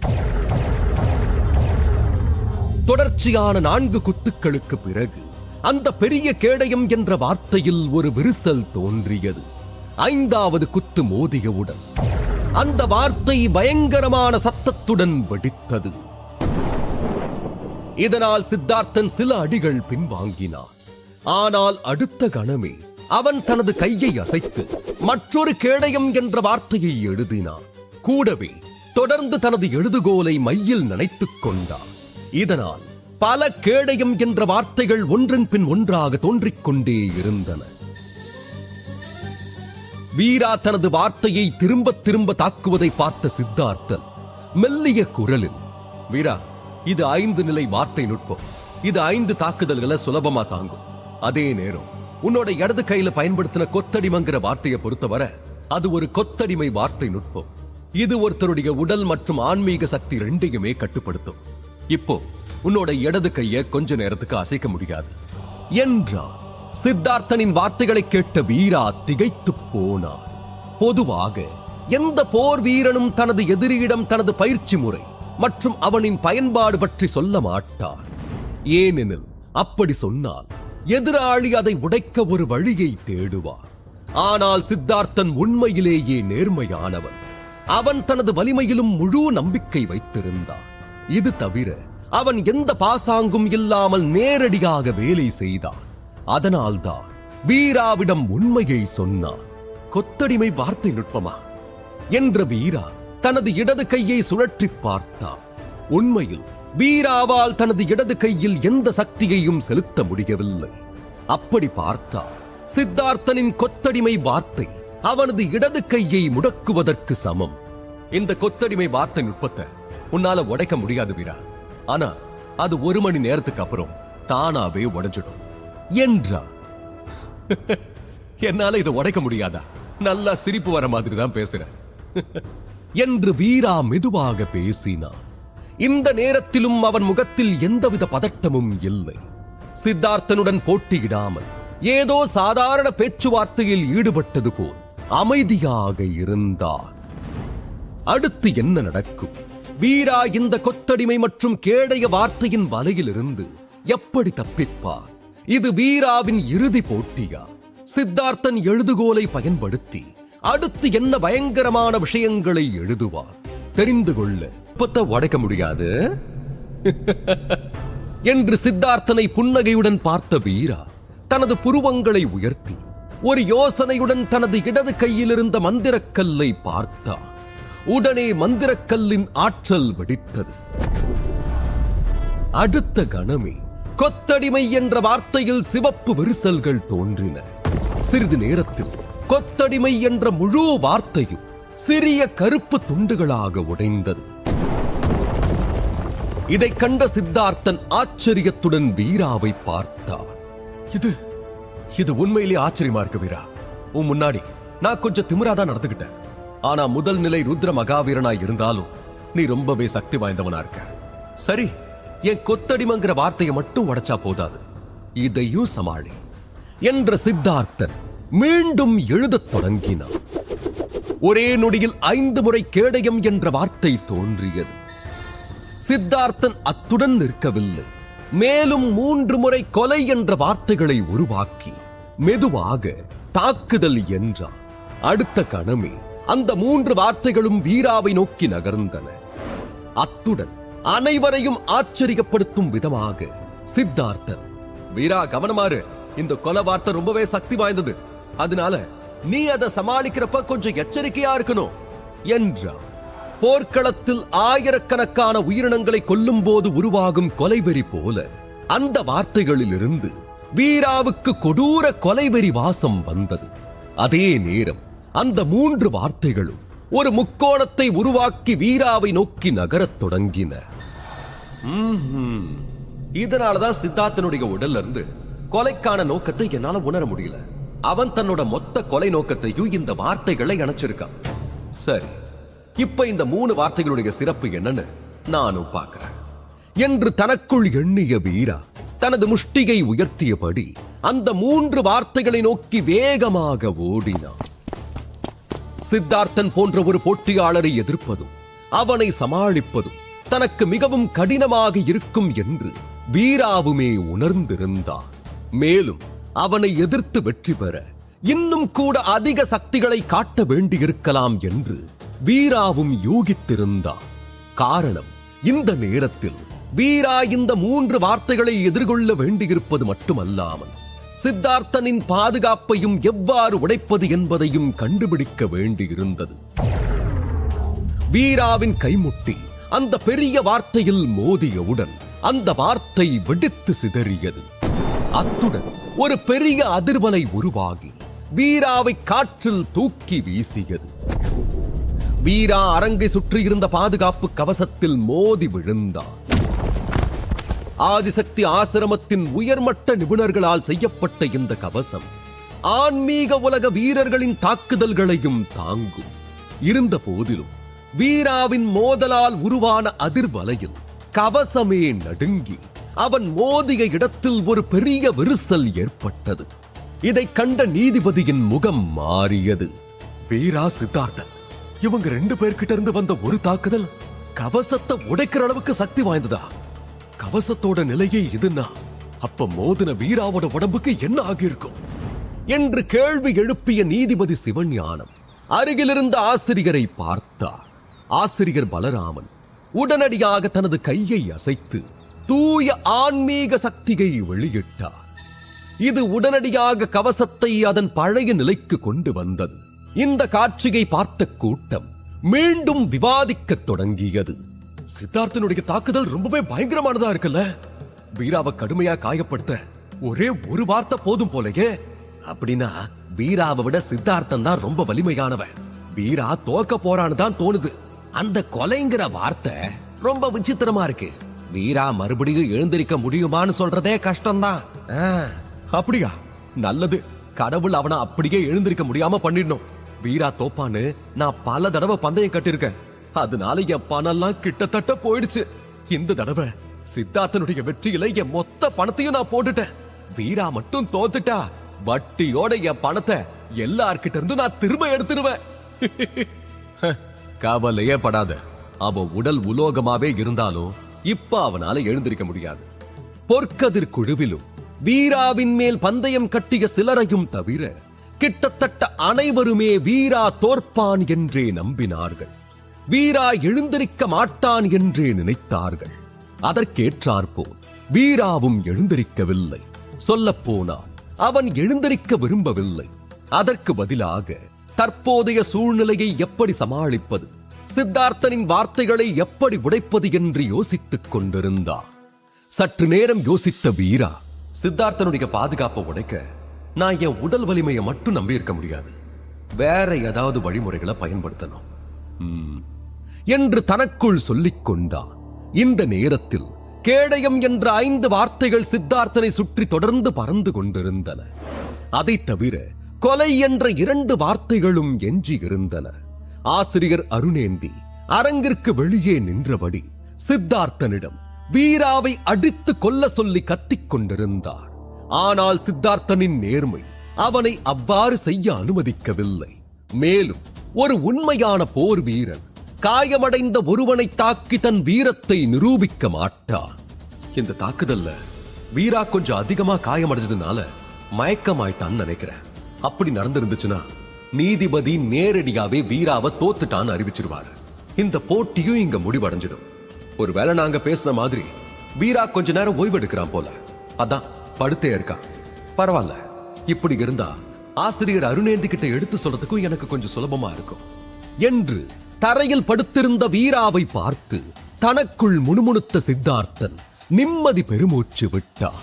தொடர்ச்சியான 4 குத்துக்களுக்கு பிறகு அந்த பெரிய கேடயம் என்ற வார்த்தையில் ஒரு விரிசல் தோன்றியது. 5வது குத்து மோதியவுடன் அந்த வார்த்தை பயங்கரமான சத்தத்துடன் வெடித்தது. இதனால் சித்தார்த்தன் சில அடிகள் பின்வாங்கினான். ஆனால் அடுத்த கணமே அவன் தனது கையை அசைத்து மற்றொரு கேடயம் என்ற வார்த்தையை எழுதினான். கூடவே தொடர்ந்து தனது எழுதுகோலை மையில் நனைத்துக் கொண்டான். இதனால் பல கேடயம் என்ற வார்த்தைகள் ஒன்றன் பின் ஒன்றாக தோன்றிக் கொண்டே இருந்தன. வீரா தனது வார்த்தையை திரும்ப திரும்ப தாக்குவதை பார்த்த சித்தார்த்தன் மெல்லிய குரலில், வீரா, இது 5 நிலை வார்த்தை நுட்பம். இது 5 தாக்குதல்களை சுலபமா தாங்கும். அதே நேரம் உன்னோட இடது கையில பயன்படுத்தின கொத்தடிமைங்கிற வார்த்தையை பொறுத்தவரை அது ஒரு கொத்தடிமை வார்த்தை நுட்பம். இது ஒருத்தருடைய உடல் மற்றும் ஆன்மீக சக்தி ரெண்டையுமே கட்டுப்படுத்தும். இப்போ உன்னோட இடது கையை கொஞ்ச நேரத்துக்கு அசைக்க முடியாது என்றான். சித்தார்த்தனின் வார்த்தைகளை கேட்ட வீரா திகைத்து போனார். பொதுவாக எந்த போர் வீரனும் தனது எதிரியிடம் தனது பயிற்சி முறை மற்றும் அவனின் பயன்பாடு பற்றி சொல்ல மாட்டார். ஏனெனில் அப்படி சொன்னால் எதிராளி அதை உடைக்க ஒரு வழியை தேடுவார். ஆனால் சித்தார்த்தன் உண்மையிலேயே நேர்மையானவன். அவன் தனது வலிமையிலும் முழு நம்பிக்கை வைத்திருந்தான். இது தவிர அவன் எந்த பாசாங்கும் இல்லாமல் நேரடியாக வேலை செய்தான். அதனால்தான் வீராவிடம் உண்மையை சொன்னான். கொத்தடிமை வார்த்தை நுட்பமா என்ற வீரா தனது இடது கையை சுழற்றி பார்த்தான். உண்மையில் வீராவால் தனது இடது கையில் எந்த சக்தியையும் செலுத்த முடியவில்லை. அப்படி பார்த்தால் சித்தார்த்தனின் கொத்தடிமை வார்த்தை அவனது இடது கையை முடக்குவதற்கு சமம். இந்த கொத்தடிமை வார்த்தை நுட்பத்தை உன்னால உடைக்க முடியாது வீரா. ஆனா அது 1 மணி நேரத்துக்கு அப்புறம் தானாவே உடைஞ்சிடும் என்றான். என்னால இதை உடைக்க முடியாதா? நல்லா சிரிப்பு வர மாதிரி தான் பேசுற என்று வீரா மெதுவாக பேசினான். இந்த நேரத்திலும் அவன் முகத்தில் எந்தவித பதட்டமும் இல்லை. சித்தார்த்தனுடன் போட்டியிடாமல் ஏதோ சாதாரண பேச்சுவார்த்தையில் ஈடுபட்டது போல் அமைதியாக இருந்தார். அடுத்து என்ன நடக்கும்? வீரா இந்த கொத்தடிமை மற்றும் கேடைய வார்த்தையின் வலையிலிருந்து எப்படி தப்பிப்பார்? இது வீராவின் இறுதி போட்டியா? சித்தார்த்தன் எழுதுகோலை பயன்படுத்தி அடுத்து என்ன பயங்கரமான விஷயங்களை எழுதுவார்? தெரிந்து கொள்ள புத்த உடைக்க முடியாது என்று சித்தார்த்தனை புன்னகையுடன் பார்த்த வீரா தனது புருவங்களை உயர்த்தி ஒரு யோசனையுடன் தனது இடது கையில் இருந்த மந்திரக்கல்லை பார்த்தார். உடனே மந்திரக்கல்லின் ஆற்றல் வெடித்தது. அடுத்த கணமே கொத்தடிமை என்ற வார்த்தையில் சிவப்பு விரிசல்கள் தோன்றின. சிறிது நேரத்தில் கொத்தடிமை என்ற முழு வார்த்தையும் சிறிய கருப்பு துண்டுகளாக உடைந்தது. இதை கண்ட சித்தார்த்தன் ஆச்சரியத்துடன் வீராவை பார்த்தார். இது உண்மையிலே ஆச்சரியமா இருக்கு வீரா. உன் முன்னாடி நான் கொஞ்சம் திமிராதான் நடந்துகிட்டேன். ஆனா முதல் நிலை ருத்ர மகாவீரனாய் இருந்தாலும் நீ ரொம்பவே சக்தி வாய்ந்தவனா இருக்க. சரி, என் கொத்தடிமங்கிற வார்த்தையை மட்டும் உடைச்சா போதாது, இதையும் சமாளி என்ற சித்தார்த்தன் மீண்டும் எழுதத் தொடங்கினான். ஒரே நொடியில் 5 முறை கேடயம் என்ற வார்த்தை தோன்றியது. சித்தார்த்தன் அத்துடன் நிற்கவில்லை. மேலும் 3 முறை கொலை என்ற வார்த்தைகளை உருவாக்கி மெதுவாக தாக்குதல் என்றார். அடுத்த கணமே அந்த 3 வார்த்தைகளும் வீராவை நோக்கி நகர்ந்தன. அத்துடன் அனைவரையும் ஆச்சரியப்படுத்தும் விதமாக சித்தார்த்தன், வீரா கவனமாறு, இந்த கொலை வார்த்தை ரொம்பவே சக்தி வாய்ந்தது, அதனால நீ அதை சமாளிக்கிறப்ப கொஞ்சம் எச்சரிக்கையா இருக்கணும் என்றார். போர்க்களத்தில் ஆயிரக்கணக்கான உயிரினங்களை கொல்லும் போது உருவாகும் கொலைவெறி போல அந்த வார்த்தைகளில் இருந்து வீராவுக்கு கொடூர கொலைவெறி வாசம் வந்தது. அதே நேரம் அந்த 3 வார்த்தைகளும் ஒரு முக்கோணத்தை உருவாக்கி வீராவை நோக்கி நகரத் தொடங்கின. இதனாலதான் சித்தார்த்தனுடைய உடல்ல இருந்து கொலைக்கான நோக்கத்தை என்னால உணர முடியல. அவன் தன்னோட மொத்த கொலை நோக்கத்தையும் இந்த வார்த்தைகளை அணைச்சிருக்கான். சரி, இப்ப இந்த 3 வார்த்தைகளுடைய சிறப்பு என்னன்னு நானும் பார்க்கிறேன் என்று தனக்குள் எண்ணிய வீரா தனது முஷ்டியை உயர்த்தியபடி அந்த 3 வார்த்தைகளை நோக்கி வேகமாக ஓடினான். சித்தார்த்தன் போன்ற ஒரு போட்டியாளரை எதிர்ப்பதும் அவனை சமாளிப்பதும் தனக்கு மிகவும் கடினமாக இருக்கும் என்று வீராவுமே உணர்ந்திருந்தார். மேலும் அவனை எதிர்த்து வெற்றி பெற இன்னும் கூட அதிக சக்திகளை காட்ட வேண்டியிருக்கலாம் என்று வீராவும் யூகித்திருந்தார். காரணம், இந்த நேரத்தில் வீரா இந்த 3 வார்த்தைகளை எதிர்கொள்ள வேண்டியிருப்பது மட்டுமல்லாமல் சித்தார்த்தனின் பாதுகாப்பையும் எவ்வாறு உடைப்பது என்பதையும் கண்டுபிடிக்க வேண்டியிருந்தது. வீராவின் கைமுட்டி அந்த பெரிய வார்த்தையில் மோதியவுடன் அந்த வார்த்தை வெடித்து சிதறியது. அத்துடன் ஒரு பெரிய அதிர்வலை உருவாகி வீராவை காற்றில் தூக்கி வீசியது. வீரா அரங்கை சுற்றியிருந்த பாதுகாப்பு கவசத்தில் மோதி விழுந்தார். ஆதிசக்தி ஆசிரமத்தின் உயர்மட்ட நிபுணர்களால் செய்யப்பட்ட இந்த கவசம் ஆன்மீக உலக வீரர்களின் தாக்குதல்களையும் தாங்கும். இருந்த போதிலும் வீராவின் மோதலால் உருவான அதிர்வலையில் கவசமே நடுங்கி அவன் மோதிய இடத்தில் ஒரு பெரிய விரிசல் ஏற்பட்டது. இதைக் கண்ட நீதிபதியின் முகம் மாறியது. வீரா, சித்தார்த்தன், இவங்க 2 பேர்கிட்ட இருந்து வந்த ஒரு தாக்குதல் கவசத்தை உடைக்கிற அளவுக்கு சக்தி வாய்ந்ததா? கவசத்தோட நிலையே இதுன்னா அப்ப மோதின வீராவோட உடம்புக்கு என்ன ஆகியிருக்கும் என்று கேள்வி எழுப்பிய நீதிபதி சிவஞானம் அருகிலிருந்த ஆசிரியரை பார்த்தார். ஆசிரியர் பலராமன் உடனடியாக தனது கையை அசைத்து தூய ஆன்மீக சக்தியை வெளியிட்டார். இது உடனடியாக கவசத்தை அதன் பழைய நிலைக்கு கொண்டு வந்தது. இந்த காட்சியை பார்த்த கூட்டம் மீண்டும் விவாதிக்கத் தொடங்கியது. சித்தார்த்தனுடைய தாக்குதல் ரொம்பவே பயங்கரமானதா இருக்குல்ல? வீராவை கடுமையா காயப்படுத்த ஒரே ஒரு வார்த்தை போதும் போலயே. அப்படின்னா வீராவை விட சித்தார்த்தன் தான் ரொம்ப வலிமையானவன். வீரா தோக்க போறான்னு தான் தோணுது. அந்த கொலைங்கிற வார்த்தை ரொம்ப விசித்திரமா இருக்கு. வீரா மறுபடியும் எழுந்திருக்க முடியுமான்னு சொல்றதே கஷ்டம்தான். அப்படியா? நல்லது, கடவுள் அவனை அப்படியே எழுந்திருக்க முடியாம பண்ணிடணும். வீரா தோப்பான்னு நான் பல தடவை பந்தயம் கட்டிருக்கேன். அதனால என் பணம் எல்லாம் கிட்டத்தட்ட போயிடுச்சு. இந்த தடவை சித்தார்த்தனுடைய வெற்றியில என் மொத்த பணத்தையும் நான் போட்டுட்டேன். வீரா மட்டும் தோத்துட்டா வட்டியோட என் பணத்தை எல்லார்கிட்ட இருந்து நான் திரும்ப எடுத்துருவேன். கவலையே படாத. அவன் உடல் உலோகமாவே இருந்தாலும் இப்ப அவனால எழுந்திருக்க முடியாது. பொற்கதிர் குழுவிலும் வீராவின் மேல் பந்தயம் கட்டிய சிலரையும் தவிர கிட்டத்தட்ட அனைவருமே வீரா தோற்பான் என்றே நம்பினார்கள். வீரா எழுந்திருக்க மாட்டான் என்றே நினைத்தார்கள். அதற்கேற்றாற்போல் வீராவும் எழுந்திருக்கவில்லை. சொல்லப்போனால் அவன் எழுந்திருக்க விரும்பவில்லை. அதற்கு பதிலாக தற்போதைய சூழ்நிலையை எப்படி சமாளிப்பது, சித்தார்த்தனின் வார்த்தைகளை எப்படி உடைப்பது என்று யோசித்துக் கொண்டிருந்தார். சற்று நேரம் யோசித்த வீரா, சித்தார்த்தனுடைய பாதுகாப்பை உடைக்க நான் என் உடல் வலிமையை மட்டும் நம்பி இருக்க முடியாது, வேற ஏதாவது வழிமுறைகளை பயன்படுத்தணும் என்று தனக்குள் சொல்லிக் கொண்டான். இந்த நேரத்தில் கேடயம் என்ற 5 வார்த்தைகள் சித்தார்த்தனை சுற்றி தொடர்ந்து பறந்து கொண்டிருந்தன. அதை தவிர கொலை என்ற 2 வார்த்தைகளும் எஞ்சி இருந்தன. ஆசிரியர் அருணேந்தி அரங்கிற்கு வெளியே நின்றபடி சித்தார்த்தனிடம் வீராவை அடித்து கொல்ல சொல்லி கத்திக் கொண்டிருந்தார். ஆனால் சித்தார்த்தனின் நேர்மை அவனை அவ்வாறு செய்ய அனுமதிக்கவில்லை. மேலும் ஒரு உண்மையான போர் வீரன் காயமடைந்த ஒருவனை தாக்கி தன் வீரத்தை நிரூபிக்க மாட்டான். இந்த தாக்குதல்ல வீரா கொஞ்சம் அதிகமா காயமடைஞ்சதுனால மயக்கமாயிட்டான்னு நினைக்கிறேன். அப்படி நடந்திருந்துச்சுன்னா நீதிபதி நேரடியாவே வீராவை தோத்துட்டான்னு அறிவிச்சிருவாரு. இந்த போட்டியும் இங்க முடிவடைஞ்சிடும். ஒருவேளை நாங்க பேசின மாதிரி வீரா கொஞ்ச நேரம் ஓய்வெடுக்கிறான் போல, அதான் படுத்தே இருக்கான். பரவாயில்ல, இப்படி இருந்தா ஆசிரியர் அருணேந்தி கிட்ட எடுத்து சொல்றதுக்கும் எனக்கு கொஞ்சம் சுலபமா இருக்கும் என்று தரையில் படுத்திருந்த வீராவை பார்த்து தனக்குள் முணுமுணுத்த சித்தார்த்தன் நிம்மதி பெருமூச்சு விட்டான்.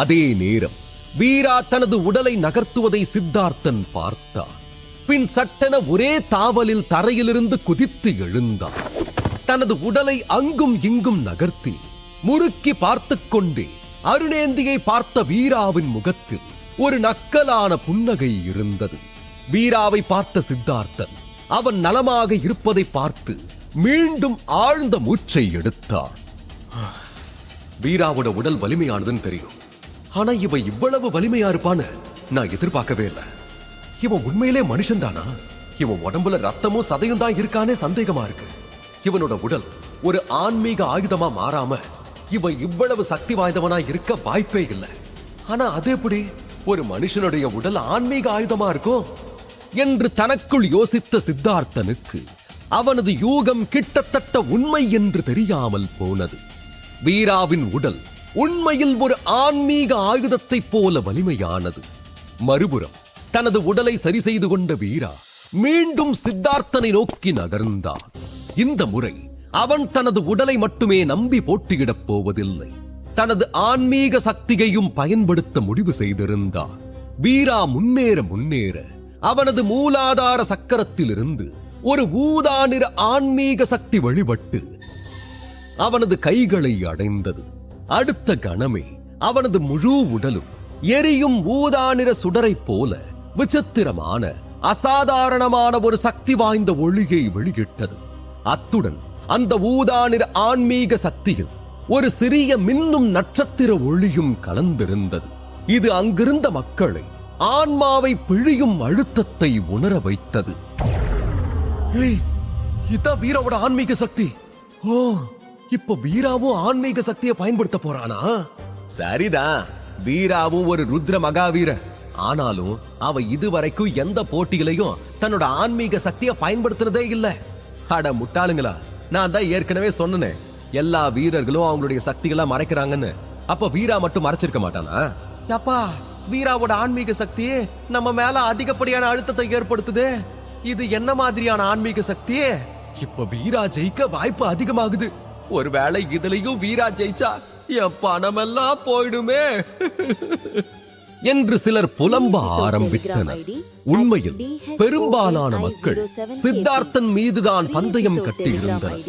அதே நேரம் வீரா தனது உடலை நகர்த்துவதை சித்தார்த்தன் பார்த்தான். பின் சட்டென ஒரே தாவலில் தரையிலிருந்து குதித்து எழுந்தான். தனது உடலை அங்கும் இங்கும் நகர்த்தி முறுக்கி பார்த்துக் கொண்டே அருணேந்தியை பார்த்த வீராவின் முகத்தில் ஒரு நக்கலான புன்னகை இருந்தது. வீராவை பார்த்த சித்தார்த்தன் அவன் நலமாக இருப்பதை பார்த்து மீண்டும் ஆழ்ந்த மூச்சை எடுத்தான். வீராவோட உடல் வலிமையானதுன்னு தெரியும், ஆனா இவன் இவ்வளவு வலிமையா இருப்பான்னு நான் எதிர்பார்க்கவே இல்லை. இவன் உண்மையிலே மனுஷன் தானா? இவன் உடம்புல ரத்தமும் சதையும் தான் இருக்கானே சந்தேகமா இருக்கு. இவனோட உடல் ஒரு ஆன்மீக ஆயுதமா மாறாம இவன் இவ்வளவு சக்தி வாய்ந்தவனா இருக்க வாய்ப்பே இல்லை. ஆனா அது எப்படி ஒரு மனுஷனுடைய உடல் ஆன்மீக ஆயுதமா இருக்கும் என்று தனக்குள் யோசித்த சித்தார்த்தனுக்கு அவனது யூகம் கிட்டத்தட்ட உண்மை என்று தெரியாமல் போனது. வீராவின் உடல் உண்மையில் ஒரு ஆன்மீக ஆயுதத்தைப் போல வலிமையானது. மறுபுறம் தனது உடலை சரி செய்து கொண்ட வீரா மீண்டும் சித்தார்த்தனை நோக்கி நகர்ந்தான். இந்த முறை அவன் தனது உடலை மட்டுமே நம்பி போட்டியிடப் போவதில்லை, தனது ஆன்மீக சக்தியையும் பயன்படுத்த முடிவு செய்திருந்தான். வீரா முன்னேற முன்னேற அவனது மூலாதார சக்கரத்திலிருந்து ஒரு ஊதா நிற ஆன்மீக சக்தி வழிபட்டு அவனது கைகளை அடைந்தது. அடுத்த கணமே அவனது முழு உடலும் எரியும் ஊதா நிற சுடரை போல விசித்திரமான அசாதாரணமான ஒரு சக்தி வாய்ந்த ஒளியை வெளியிட்டது. அத்துடன் அந்த ஊதா நிற ஆன்மீக சக்தியில் ஒரு சிறிய மின்னும் நட்சத்திர ஒளியும் கலந்திருந்தது. இது அங்கிருந்த மக்களை ஆன்மாவை பிழியும் அழுத்தத்தை உணர வைத்தது. இதான் வீராவோட ஆன்மீக சக்தி. ஓ, இப்ப வீராவும் ஆன்மீக சக்தியை பயன்படுத்த போறானா? சரிதான், வீராவும் ஒரு ருத்ர மகாவீர. ஆனாலும் அவ இதுவரைக்கும் எந்த போட்டியிலையும் தன்னோட ஆன்மீக சக்தியை பயன்படுத்துறதே இல்ல. அட முட்டாளுங்களா, நான் தான் ஏற்கனவே சொன்னேன் எல்லா வீரர்களும் அவங்களுடைய சக்திகளை மறைக்கிறாங்கன்னு. அப்ப வீரா மட்டும் மறைச்சிருக்க மாட்டானா? அப்பா, வீராவோட ஆன்மீக சக்தி நம்ம மேல அதிகப்படியான அழுத்தத்தை ஏற்படுத்துது. இது என்ன மாதிரியான ஆன்மீக சக்தி? இப்ப வீரா ஜெயிக்க வாய்ப்பு அதிகமாகுது. ஒருவேளை இதுலயும் வீரா ஜெயிச்சா என் பணமெல்லாம் போயிடுமே என்று சிலர் புலம்ப ஆரம்பித்தனர். உண்மையில் பெரும்பாலான மக்கள் சித்தார்த்தன் மீதுதான் பந்தயம் கட்டியிருந்தனர்.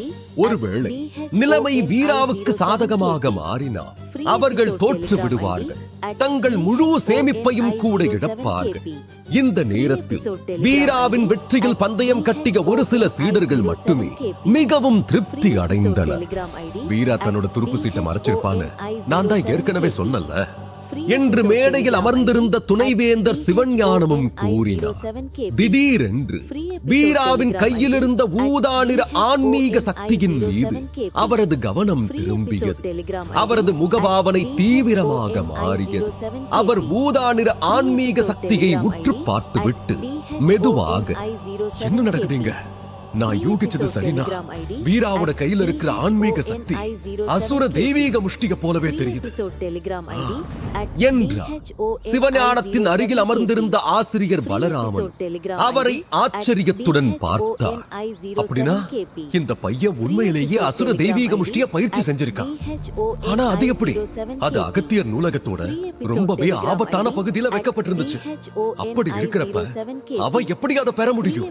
ஒருவேளை நிலைமை வீராவுக்கு சாதகமாக மாறினால் அவர்கள் தோற்று விடுவார்கள், தங்கள் முழு சேமிப்பையும் கூட இழப்பார்கள். இந்த நேரத்தில் வீராவின் வெற்றியில் பந்தயம் கட்டிய ஒரு சில சீடர்கள் மட்டுமே மிகவும் திருப்தி அடைந்தனர். வீரா தன்னோட துருப்பு சீட்டை மறைச்சிருப்பான்னு நான் தான் ஏற்கனவே சொன்னல என்று மேடையில் அமர்ந்திருந்த துணைவேந்தர் சிவஞானமும் கூறினார். திடீரென்று வீராவின் கையிலிருந்த ஊதா நிற ஆன்மீக சக்தியின் மீது அவரது கவனம் திரும்பியது. அவரது முகபாவனை தீவிரமாக மாறியது. அவர் ஊதா நிற ஆன்மீக சக்தியை உற்று பார்த்துவிட்டு மெதுவாக, என்ன நடக்குதுங்க? நான் யூகிச்சது சரினா? வீராவோட கையில இருக்கிற ஆன்மீக சக்தி அசுர தெய்வீக முஷ்டிக போலவே தெரியுது என்றார். சிவஞானத்தின் அருகில் அமர்ந்திருந்த ஆசிரியர் பலராமன் அவரை ஆச்சரியத்துடன் பார்த்தார். அப்படின்னா இந்த பையன் உண்மையிலேயே அசுர தெய்வீக முஷ்டிய பயிற்சி செஞ்சிருக்கான். ஆனா அது எப்படி? அது அகத்தியர் நூலகத்தோட ரொம்பவே ஆபத்தான பகுதியில வைக்கப்பட்டிருந்துச்சு. அப்படி இருக்கிறப்ப அவ எப்படி அதை பெற முடியும்?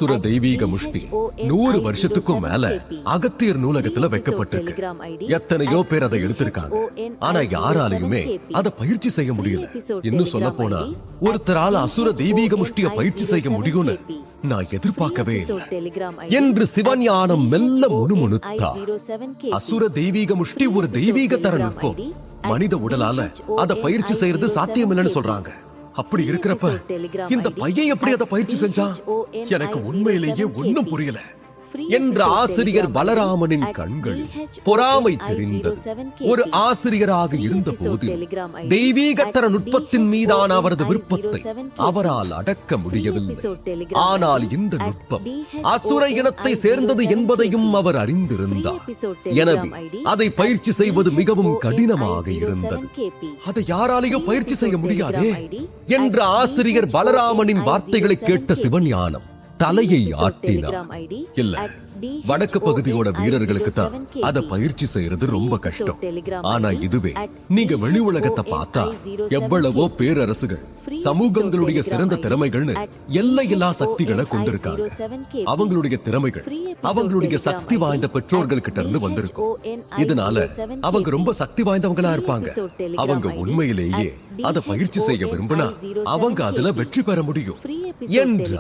அசுர தெய்வீக முஷ்டி 100 வருஷத்துக்கும் மேல அகத்தியர் நூலகத்துல வைக்கப்பட்டிருக்கு. எத்தனையோ பேர் அதை எடுத்திருக்காங்க. ஆனா யாராலையுமே அதை பயிற்சி செய்ய முடியல. இன்னும் சொல்ல போனா ஒருத்தரால அசுர தெய்வீக முஷ்டிய பயிற்சி செய்ய முடியும்னு நான் எதிர்பார்க்கவே என்று சிவஞானம் மெல்ல முணுமுணுத்தார். அசுர தெய்வீக முஷ்டி ஒரு தெய்வீக தர நுட்பம். மனித உடலால அதை பயிற்சி செய்யறது சாத்தியமில்லைன்னு சொல்றாங்க. அப்படி இருக்கிறப்ப இந்த பையன் எப்படி அதை பயிற்சி செஞ்சான்? எனக்கு உண்மையிலேயே ஒண்ணும் புரியல என்ற ஆசிரியர் பலராமனின் கண்கள் பொறாமை தெரிந்தது. ஒரு ஆசிரியராக இருந்த போது தெய்வீகத்தர நுட்பத்தின் மீதான அவரது விருப்பத்தை அவரால் அடக்க முடியவில்லை. ஆனால் இந்த நுட்பம் அசுர இனத்தை சேர்ந்தது என்பதையும் அவர் அறிந்திருந்தார். எனவே அதை பயிற்சி செய்வது மிகவும் கடினமாக இருந்தது. அதை யாராலேயும் பயிற்சி செய்ய முடியாதே என்ற ஆசிரியர் பலராமனின் வார்த்தைகளை கேட்ட சிவஞானம் தலையை ஆட்டினார். இல்ல, வடக்கு பகுதியோட வீரர்களுக்கு தான் அதை பயிற்சி செய்யறது ரொம்ப கஷ்டம். ஆனா இதுவே நீங்க வெளி உலகத்தை பார்த்தா எவ்வளவோ பேரரசுகள் சமூகங்களுடைய சிறந்த திறமைகள்னு எல்லையில்லா சக்திகளை கொண்டிருக்காங்க. அவங்களுடைய திறமைகள் அவங்களுடைய சக்தி வாய்ந்த பெற்றோர்கள் கிட்ட இருந்து வந்திருக்கும். இதனால அவங்க ரொம்ப சக்தி வாய்ந்தவங்களா இருப்பாங்க. அவங்க உண்மையிலேயே அதை பயிற்சி செய்ய விரும்பினா அவங்க அதுல வெற்றி பெற முடியும் என்று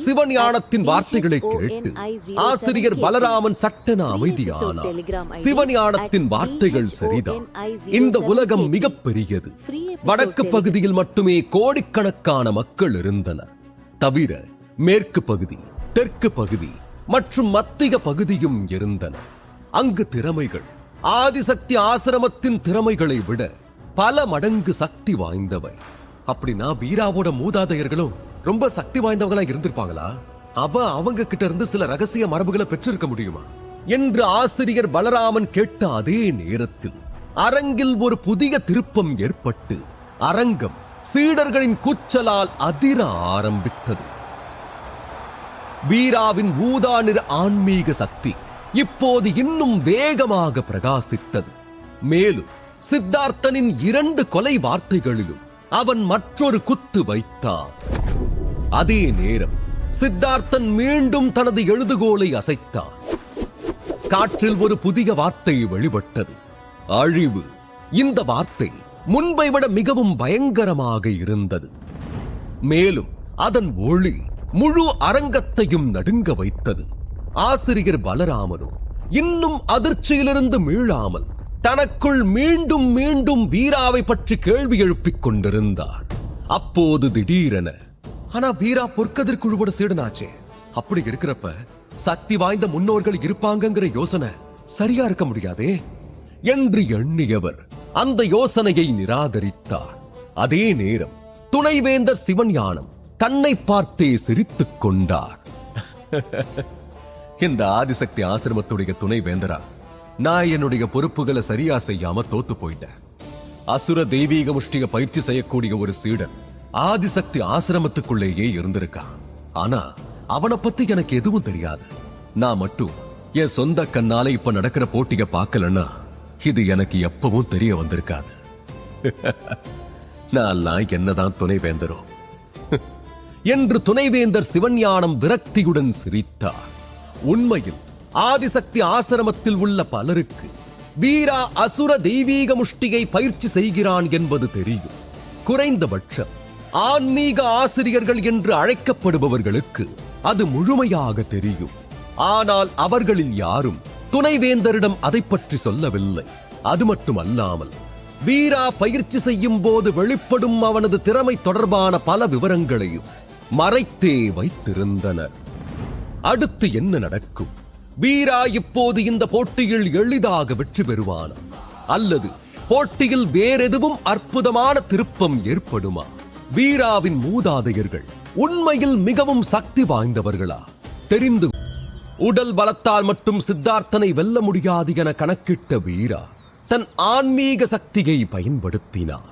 சிவஞானத்தின் வார்த்தைகளை கேட்டு ஆசிரியர் பலராமன் சட்டென அமைதியானார். சிவஞானத்தின் வார்த்தைகள் சரிதான். இந்த உலகம் மிகப்பெரியது. வடக்கு பகுதியில் மட்டுமே கோடிக்கணக்கான மக்கள் இருந்தனர். தவிர மேற்கு பகுதி, தெற்கு பகுதி மற்றும் மத்திய பகுதியும் இருந்தன. அங்கு திறமைகள் ஆதிசக்தி ஆசிரமத்தின் திறமைகளை விட பல மடங்கு சக்தி வாய்ந்தவை. அப்படின்னா வீராவோட மூதாதையர்களும் ரொம்ப சக்தி வாய்ந்தவங்களா இருந்திருப்பாங்களா? அவங்க கிட்ட இருந்து சில ரகசிய மரபுகளை பெற்றிருக்க முடியுமா என்று ஆசிரியர் பலராமன் கேட்ட அதே நேரத்தில் அரங்கில் ஒரு புதிய திருப்பம் ஏற்பட்டு அரங்கம் சீடர்களின் கூச்சலால் அதிர ஆரம்பித்தது. வீராவின் ஊதா நிற ஆன்மீக சக்தி இப்போது இன்னும் வேகமாக பிரகாசித்தது. மேலும் சித்தார்த்தனின் 2 கொலை வார்த்தைகளிலும் அவன் மற்றொரு குத்து வைத்தான். அதே நேரம் சித்தார்த்தன் மீண்டும் தனது எழுதுகோலை அசைத்தான். காற்றில் ஒரு புதிய வார்த்தை வெளிப்பட்டது, அழிவு. இந்த வார்த்தை முன்பை விட மிகவும் பயங்கரமாக இருந்தது. மேலும் அதன் ஒளி முழு அரங்கத்தையும் நடுங்க வைத்தது. ஆசிரியர் பலராமனும் இன்னும் அதிர்ச்சியிலிருந்து மீளாமல் தனக்குள் மீண்டும் மீண்டும் வீராவை பற்றி கேள்வி எழுப்பிக் கொண்டிருந்தார். அப்போது திடீரென, ஆனா வீரா பொற்கதிர் குழுவோட சீடனாச்சே, அப்படி இருக்கிறப்ப சக்தி வாய்ந்த முன்னோர்கள் இருப்பாங்கங்கிற யோசனை சரியா இருக்க முடியாதே என்று எண்ணியவர் அந்த யோசனையை நிராகரித்தார். அதே நேரம் துணைவேந்தர் சிவஞானம் தன்னை பார்த்தே சிரித்துக் கொண்டார். இந்த ஆதிசக்தி ஆசிரமத்துடைய துணைவேந்தரா நான் என்னுடைய பொறுப்புகளை சரியா செய்யாம தோத்து போயிட்டேன். அசுர தெய்வீக முஷ்டிய பயிற்சி செய்யக்கூடிய ஒரு சீடன் ஆதிசக்தி ஆசிரமத்துக்குள்ளேயே இருந்திருக்கான். ஆனா அவனை பத்தி எனக்கு எதுவும் தெரியாது. நான் மட்டும் என் சொந்த கண்ணால இப்ப நடக்கிற போட்டிய பார்க்கலன்னா இது எனக்கு எப்பவும் தெரிய வந்திருக்காது நான் என்னதான் துணைவேந்தரோ என்று துணைவேந்தர் சிவஞானம் விரக்தியுடன் சிரித்தார். உண்மையில் ஆதிசக்தி ஆசிரமத்தில் உள்ள பலருக்கு வீரா அசுர தெய்வீக முஷ்டியை பயிற்சி செய்கிறான் என்பது தெரியும். குறைந்தபட்சம் ஆன்மீக ஆசிரியர்கள் என்று அழைக்கப்படுபவர்களுக்கு அது முழுமையாக தெரியும். ஆனால் அவர்களில் யாரும் துணைவேந்தரிடம் அதை பற்றி சொல்லவில்லை. அது மட்டுமல்லாமல் வீரா பயிற்சி செய்யும் போது வெளிப்படும் அவனது திறமை தொடர்பான பல விவரங்களையும் மறைத்தே வைத்திருந்தனர். அடுத்து என்ன நடக்கும்? வீரா இப்போது இந்த போட்டியில் எளிதாக வெற்றி பெறுவானா, அல்லது போட்டியில் வேறெதுவும் அற்புதமான திருப்பம் ஏற்படுமா? வீராவின் மூதாதையர்கள் உண்மையில் மிகவும் சக்தி வாய்ந்தவர்களா? தெரிந்து உடல் பலத்தால் மட்டும் சித்தார்த்தனை வெல்ல முடியாது என கணக்கிட்ட வீரா தன் ஆன்மீக சக்தியை பயன்படுத்தினார்.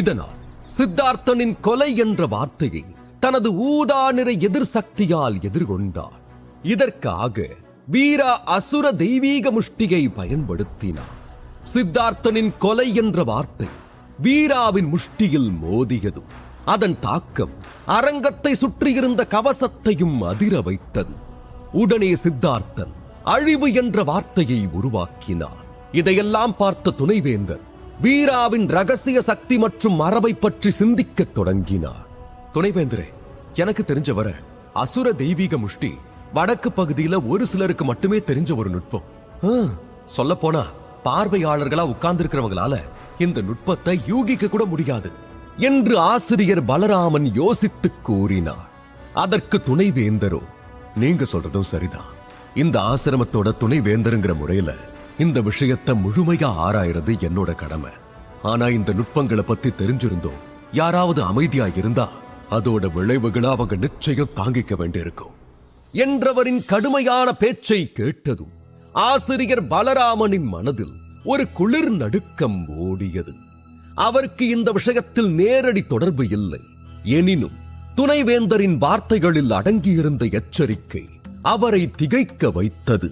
இதனால் சித்தார்த்தனின் கொலை என்ற வார்த்தையை தனது ஊதா நிற எதிர் சக்தியால் எதிர்கொண்டார். இதற்காக வீரா அசுர தெய்வீக முஷ்டியை பயன்படுத்தினார். சித்தார்த்தனின் கொலை என்ற வார்த்தை வீராவின் முஷ்டியில் மோதியது. அதன் தாக்கம் அரங்கத்தை சுற்றியிருந்த கவசத்தையும் அதிர வைத்தது. உடனே சித்தார்த்தன் அழிவு என்ற வார்த்தையை உருவாக்கினார். இதையெல்லாம் பார்த்த துணைவேந்தர் வீராவின் ரகசிய சக்தி மற்றும் மரபை பற்றி சிந்திக்கத் தொடங்கினார். துணைவேந்தரே, எனக்கு தெரிஞ்சவரை அசுர தெய்வீக முஷ்டி வடக்கு பகுதியில ஒரு சிலருக்கு மட்டுமே தெரிஞ்ச ஒரு நுட்பம். சொல்ல போனா பார்வையாளர்களா உட்கார்ந்திருக்கிறவங்களால இந்த நுட்பத்தை யூகிக்க கூட முடியாது என்று ஆசிரியர் பலராமன் யோசித்து கூறினார். அதற்கு துணைவேந்தரோ, நீங்க சொல்றதும் சரிதான். இந்த ஆசிரமத்தோட துணைவேந்தருங்கிற முறையில இந்த விஷயத்தை முழுமையா ஆராயறது என்னோட கடமை. ஆனா இந்த நுட்பங்களை பத்தி தெரிஞ்சிருந்தோம் யாராவது அமைதியா இருந்தா அதோட விளைவுகளை அவங்க நிச்சயம் தாங்கிக்க வேண்டியிருக்கும் என்றவரின் கடுமையான பேச்சை கேட்டதும் ஆசிரியர் பலராமனின் மனதில் ஒரு குளிர் நடுக்கம் ஓடியது. அவருக்கு இந்த விஷயத்தில் நேரடி தொடர்பு இல்லை. எனினும் துணைவேந்தரின் வார்த்தைகளில் அடங்கியிருந்த எச்சரிக்கை அவரை திகைக்க வைத்தது.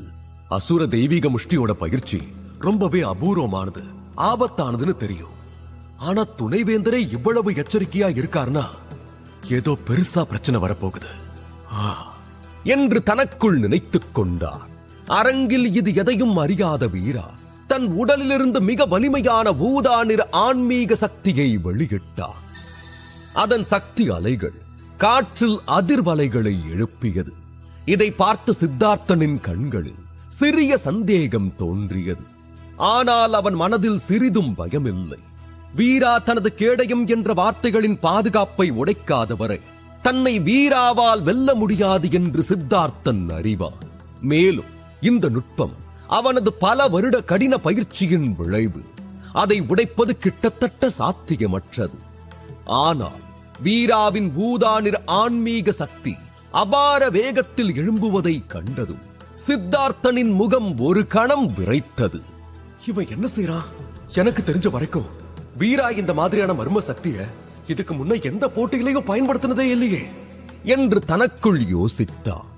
அசுர தெய்வீக முஷ்டியோட பயிற்சி ரொம்பவே அபூர்வமானது, ஆபத்தானதுன்னு தெரியும். ஆனா துணைவேந்தரே இவ்வளவு எச்சரிக்கையா இருக்காருன்னா ஏதோ பெருசா பிரச்சனை வரப்போகுது என்று தனக்குள் நினைத்துக் கொண்டார். அரங்கில் இது எதையும் அறியாத வீரா தன் உடலிலிருந்து மிக வலிமையான ஊதா நிற ஆன்மீக சக்தியை வெளியிட்டார். அதன் சக்தி அலைகள் காற்றில் அதிர்வலைகளை எழுப்பியது. இதை பார்த்து சித்தார்த்தனின் கண்களில் சிறிய சந்தேகம் தோன்றியது. ஆனால் அவன் மனதில் சிறிதும் பயமில்லை. வீரா தனது கேடயம் என்ற வார்த்தைகளின் பாதுகாப்பை உடைக்காதவரை தன்னை வீராவால் வெல்ல முடியாது என்று சித்தார்த்தன் அறிவார். மேலும் இந்த நுட்பம் அவனது பல வருட கடின பயிற்சியின் விளைவு. அதை உடைப்பது கிட்டத்தட்ட சாத்தியமற்றது. ஆனால் வீராவின் ஊதா நிற ஆன்மீக சக்தி அபார வேகத்தில் எழும்புவதை கண்டதும் சித்தார்த்தனின் முகம் ஒரு கணம் விரைத்தது. இவன் என்ன செய்யறான்? எனக்கு தெரிஞ்ச வரைக்கும் வீரா இந்த மாதிரியான மர்ம சக்திய இதுக்கு முன்ன எந்த போட்டிகளையும் பயன்படுத்தினதே இல்லையே என்று தனக்குள் யோசித்தார்.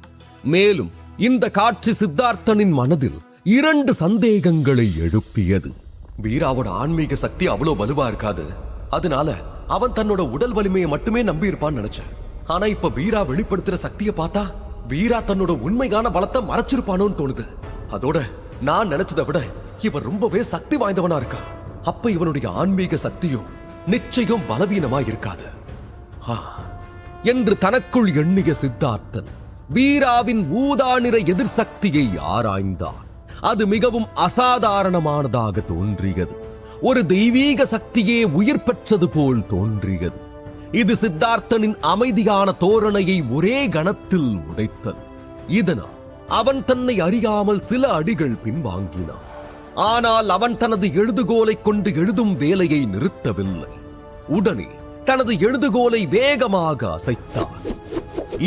மேலும் இந்த காட்சி சித்தார்த்தனின் மனதில் இரண்டு சந்தேகங்களை எழுப்பியது. வீராவோட ஆன்மீக சக்தி அவ்வளவு வலுவா இருக்காது, அதனால அவன் தன்னோட உடல் வலிமையை மட்டுமே நம்பி இருப்பான்னு நினைச்சேன். ஆனா இப்ப வீரா வெளிப்படுத்துற சக்தியை பார்த்தா வீரா தன்னோட உண்மையான பலத்தை மறைச்சிருப்பானோன்னு தோணுது. அதோட நான் நினைச்சதை விட இவன் ரொம்பவே சக்தி வாய்ந்தவனா இருக்கா. அப்ப இவனுடைய ஆன்மீக சக்தியும் நிச்சயம் பலவீனமா இருக்காது என்று தனக்குள் எண்ணிய சித்தார்த்தன் வீராவின் ஊதா நிற எதிர் சக்தியை ஆராய்ந்தார். அது மிகவும் அசாதாரணமானதாக தோன்றியது. ஒரு தெய்வீக சக்தியே உயிர் பெற்றது போல் தோன்றியது. இது சித்தார்த்தனின் அமைதியான தோரணையை ஒரே கணத்தில் உடைத்தது. இதனால் அவன் தன்னை அறியாமல் சில அடிகள் பின்வாங்கினான். ஆனால் அவன் தனது எழுதுகோலை கொண்டு எழுதும் வேலையை நிறுத்தவில்லை. உடனே தனது எழுதுகோலை வேகமாக அசைத்தான்.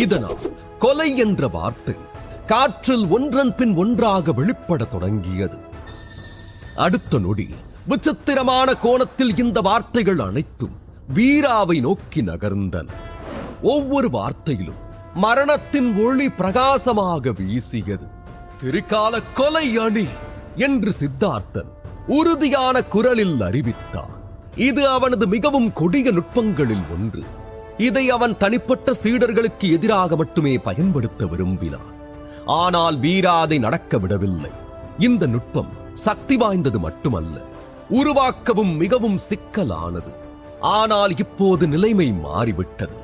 இதனால் கொலை என்ற வார்த்தை காற்றில் ஒன்றன் பின் ஒன்றாக வெளிப்பட தொடங்கியது. அடுத்த நொடி விசித்திரமான கோணத்தில் இந்த வார்த்தைகள் அனைத்தும் வீராவை நோக்கி நகர்ந்தன. ஒவ்வொரு வார்த்தையிலும் மரணத்தின் ஒளி பிரகாசமாக வீசியது. திரிகால கொலை அணி என்று சித்தார்த்தன் உறுதியான குரலில் அறிவித்தார். இது அவனது மிகவும் கொடிய நுட்பங்களில் ஒன்று. இதை அவன் தனிப்பட்ட சீடர்களுக்கு எதிராக மட்டுமே பயன்படுத்த விரும்பினான். ஆனால் வீரா அதை நடக்க விடவில்லை. இந்த நுட்பம் சக்தி வாய்ந்தது மட்டுமல்ல, உருவாக்கவும் மிகவும் சிக்கலானது. ஆனால் இப்போது நிலைமை மாறிவிட்டது.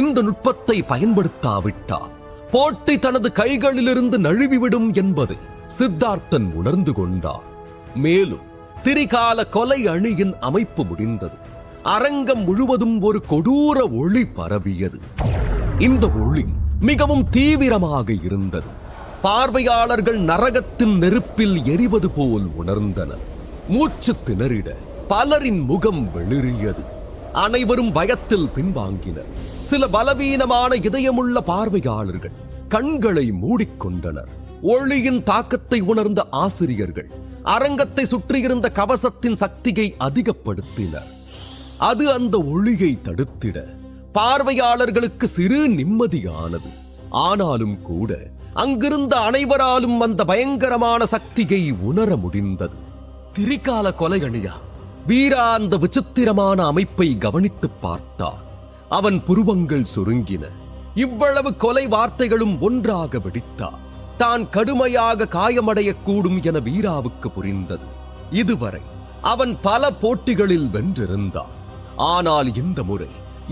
இந்த நுட்பத்தை பயன்படுத்தாவிட்டால் போட்டி தனது கைகளிலிருந்து நழுவிவிடும் என்பதை சித்தார்த்தன் உணர்ந்து கொண்டார். மேலும் திரிகால கொலை அணியின் அமைப்பு முடிந்தது. அரங்கம் முழுவதும் ஒரு கொடூர ஒளி பரவியது. இந்த ஒளி மிகவும் தீவிரமாக இருந்தது. பார்வையாளர்கள் நரகத்தின் நெருப்பில் எரிவது போல் உணர்ந்தனர். மூச்சு திணறிட பலரின் முகம் வெளிறியது. அனைவரும் பயத்தில் பின்வாங்கினர். சில பலவீனமான இதயமுள்ள பார்வையாளர்கள் கண்களை மூடிக்கொண்டனர். ஒளியின் தாக்கத்தை உணர்ந்த ஆசிரியர்கள் அரங்கத்தை சுற்றியிருந்த கவசத்தின் சக்தியை அதிகப்படுத்தினர். அது அந்த ஒளியை தடுத்திட பார்வையாளர்களுக்கு சிறு நிம்மதியானது. ஆனாலும் கூட அங்கிருந்த அனைவராலும் அந்த பயங்கரமான சக்தியை உணர முடிந்தது. திரிகால கொலை அணியா? வீரா அந்த விசித்திரமான அமைப்பை கவனித்துப் பார்த்தார். அவன் புருவங்கள் சுருங்கின. இவ்வளவு கொலை வார்த்தைகளும் ஒன்றாக வெடித்தார். தான் கடுமையாக காயமடையக்கூடும் என வீராவுக்கு புரிந்தது. இதுவரை அவன் பல போட்டிகளில் வென்றிருந்தான். ஆனால் இந்த முறை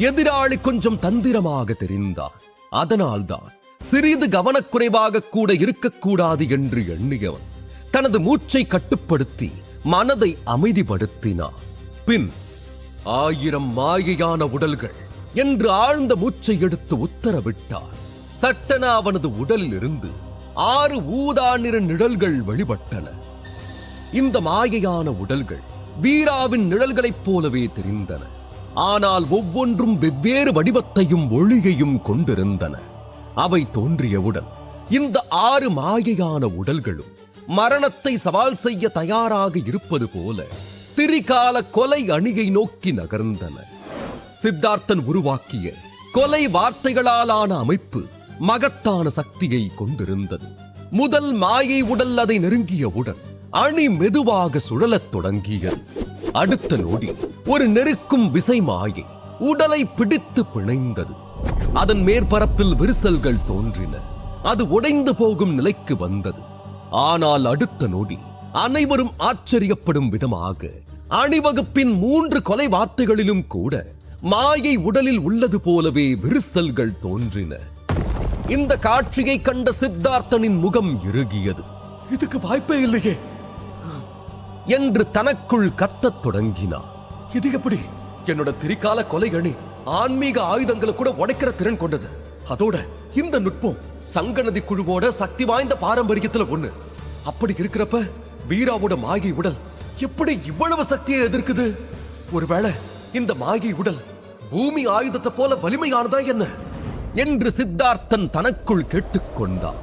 எதிராளி கொஞ்சம் தந்திரமாக தெரிந்தார். அதனால்தான் சிறிது கவனக்குறைவாக கூட இருக்கக்கூடாது என்று எண்ணியவன் தனது மூச்சை கட்டுப்படுத்தி மனதை அமைதிப்படுத்தினார். பின் 1000 மாயையான உடல்கள் என்று ஆழ்ந்த மூச்சை எடுத்து உத்தரவிட்டார். சட்டென அவனது உடலில் இருந்து 6 ஊதா நிற நிழல்கள் வெளிப்பட்டன. இந்த மாயையான உடல்கள் வீராவின் நிழல்களைப் போலவே தெரிந்தன. ஆனால் ஒவ்வொன்றும் வெவ்வேறு வடிவத்தையும் ஒளியையும் கொண்டிருந்தன. அவை தோன்றியவுடன் இந்த 6 மாயையான உடல்களும் மரணத்தை சவால் செய்ய தயாராக இருப்பது போல திரிகால கொலை அணியை நோக்கி நகர்ந்தன. சித்தார்த்தன் உருவாக்கிய கொலை வார்த்தைகளாலான அமைப்பு மகத்தான சக்தியை கொண்டிருந்தது. முதல் மாயை உடல் அதை நெருங்கியவுடன் அணி மெதுவாக சுழலத் தொடங்கியது. அடுத்த நொடி ஒரு நெருக்கும் விசை மாயை உடலை பிடித்து பிணைந்தது. அதன் மேற்பரப்பில் விரிசல்கள் தோன்றின. அது உடைந்து போகும் நிலைக்கு வந்தது. ஆனால் அடுத்த நொடி அனைவரும் ஆச்சரியப்படும் விதமாக அணிவகுப்பின் 3 கொலை வார்த்தைகளிலும் கூட மாயை உடலில் உள்ளது போலவே விரிசல்கள் தோன்றின. இந்த காட்சியை கண்ட சித்தார்த்தனின் முகம் இறுகியது. இதுக்கு வாய்ப்பே இல்லையே என்று தனக்குள் கத்தத் தொடங்கினார். இது எப்படி? என்னோட திரிகால கொலை அணி ஆன்மீக ஆயுதங்களை கூட உடைக்கிற திறன் கொண்டது. அதோட இந்த நுட்பம் சங்கநதி குழுவோட சக்தி வாய்ந்த பாரம்பரியத்துல ஒண்ணு. அப்படி இருக்கிறப்ப வீராவோட மாயை உடல் எப்படி இவ்வளவு சக்தியை எதிர்க்குது? ஒருவேளை இந்த மாயை உடல் பூமி ஆயுதத்தை போல வலிமையானதா என்ன என்று சித்தார்த்தன் தனக்குள் கேட்டுக்கொண்டான்.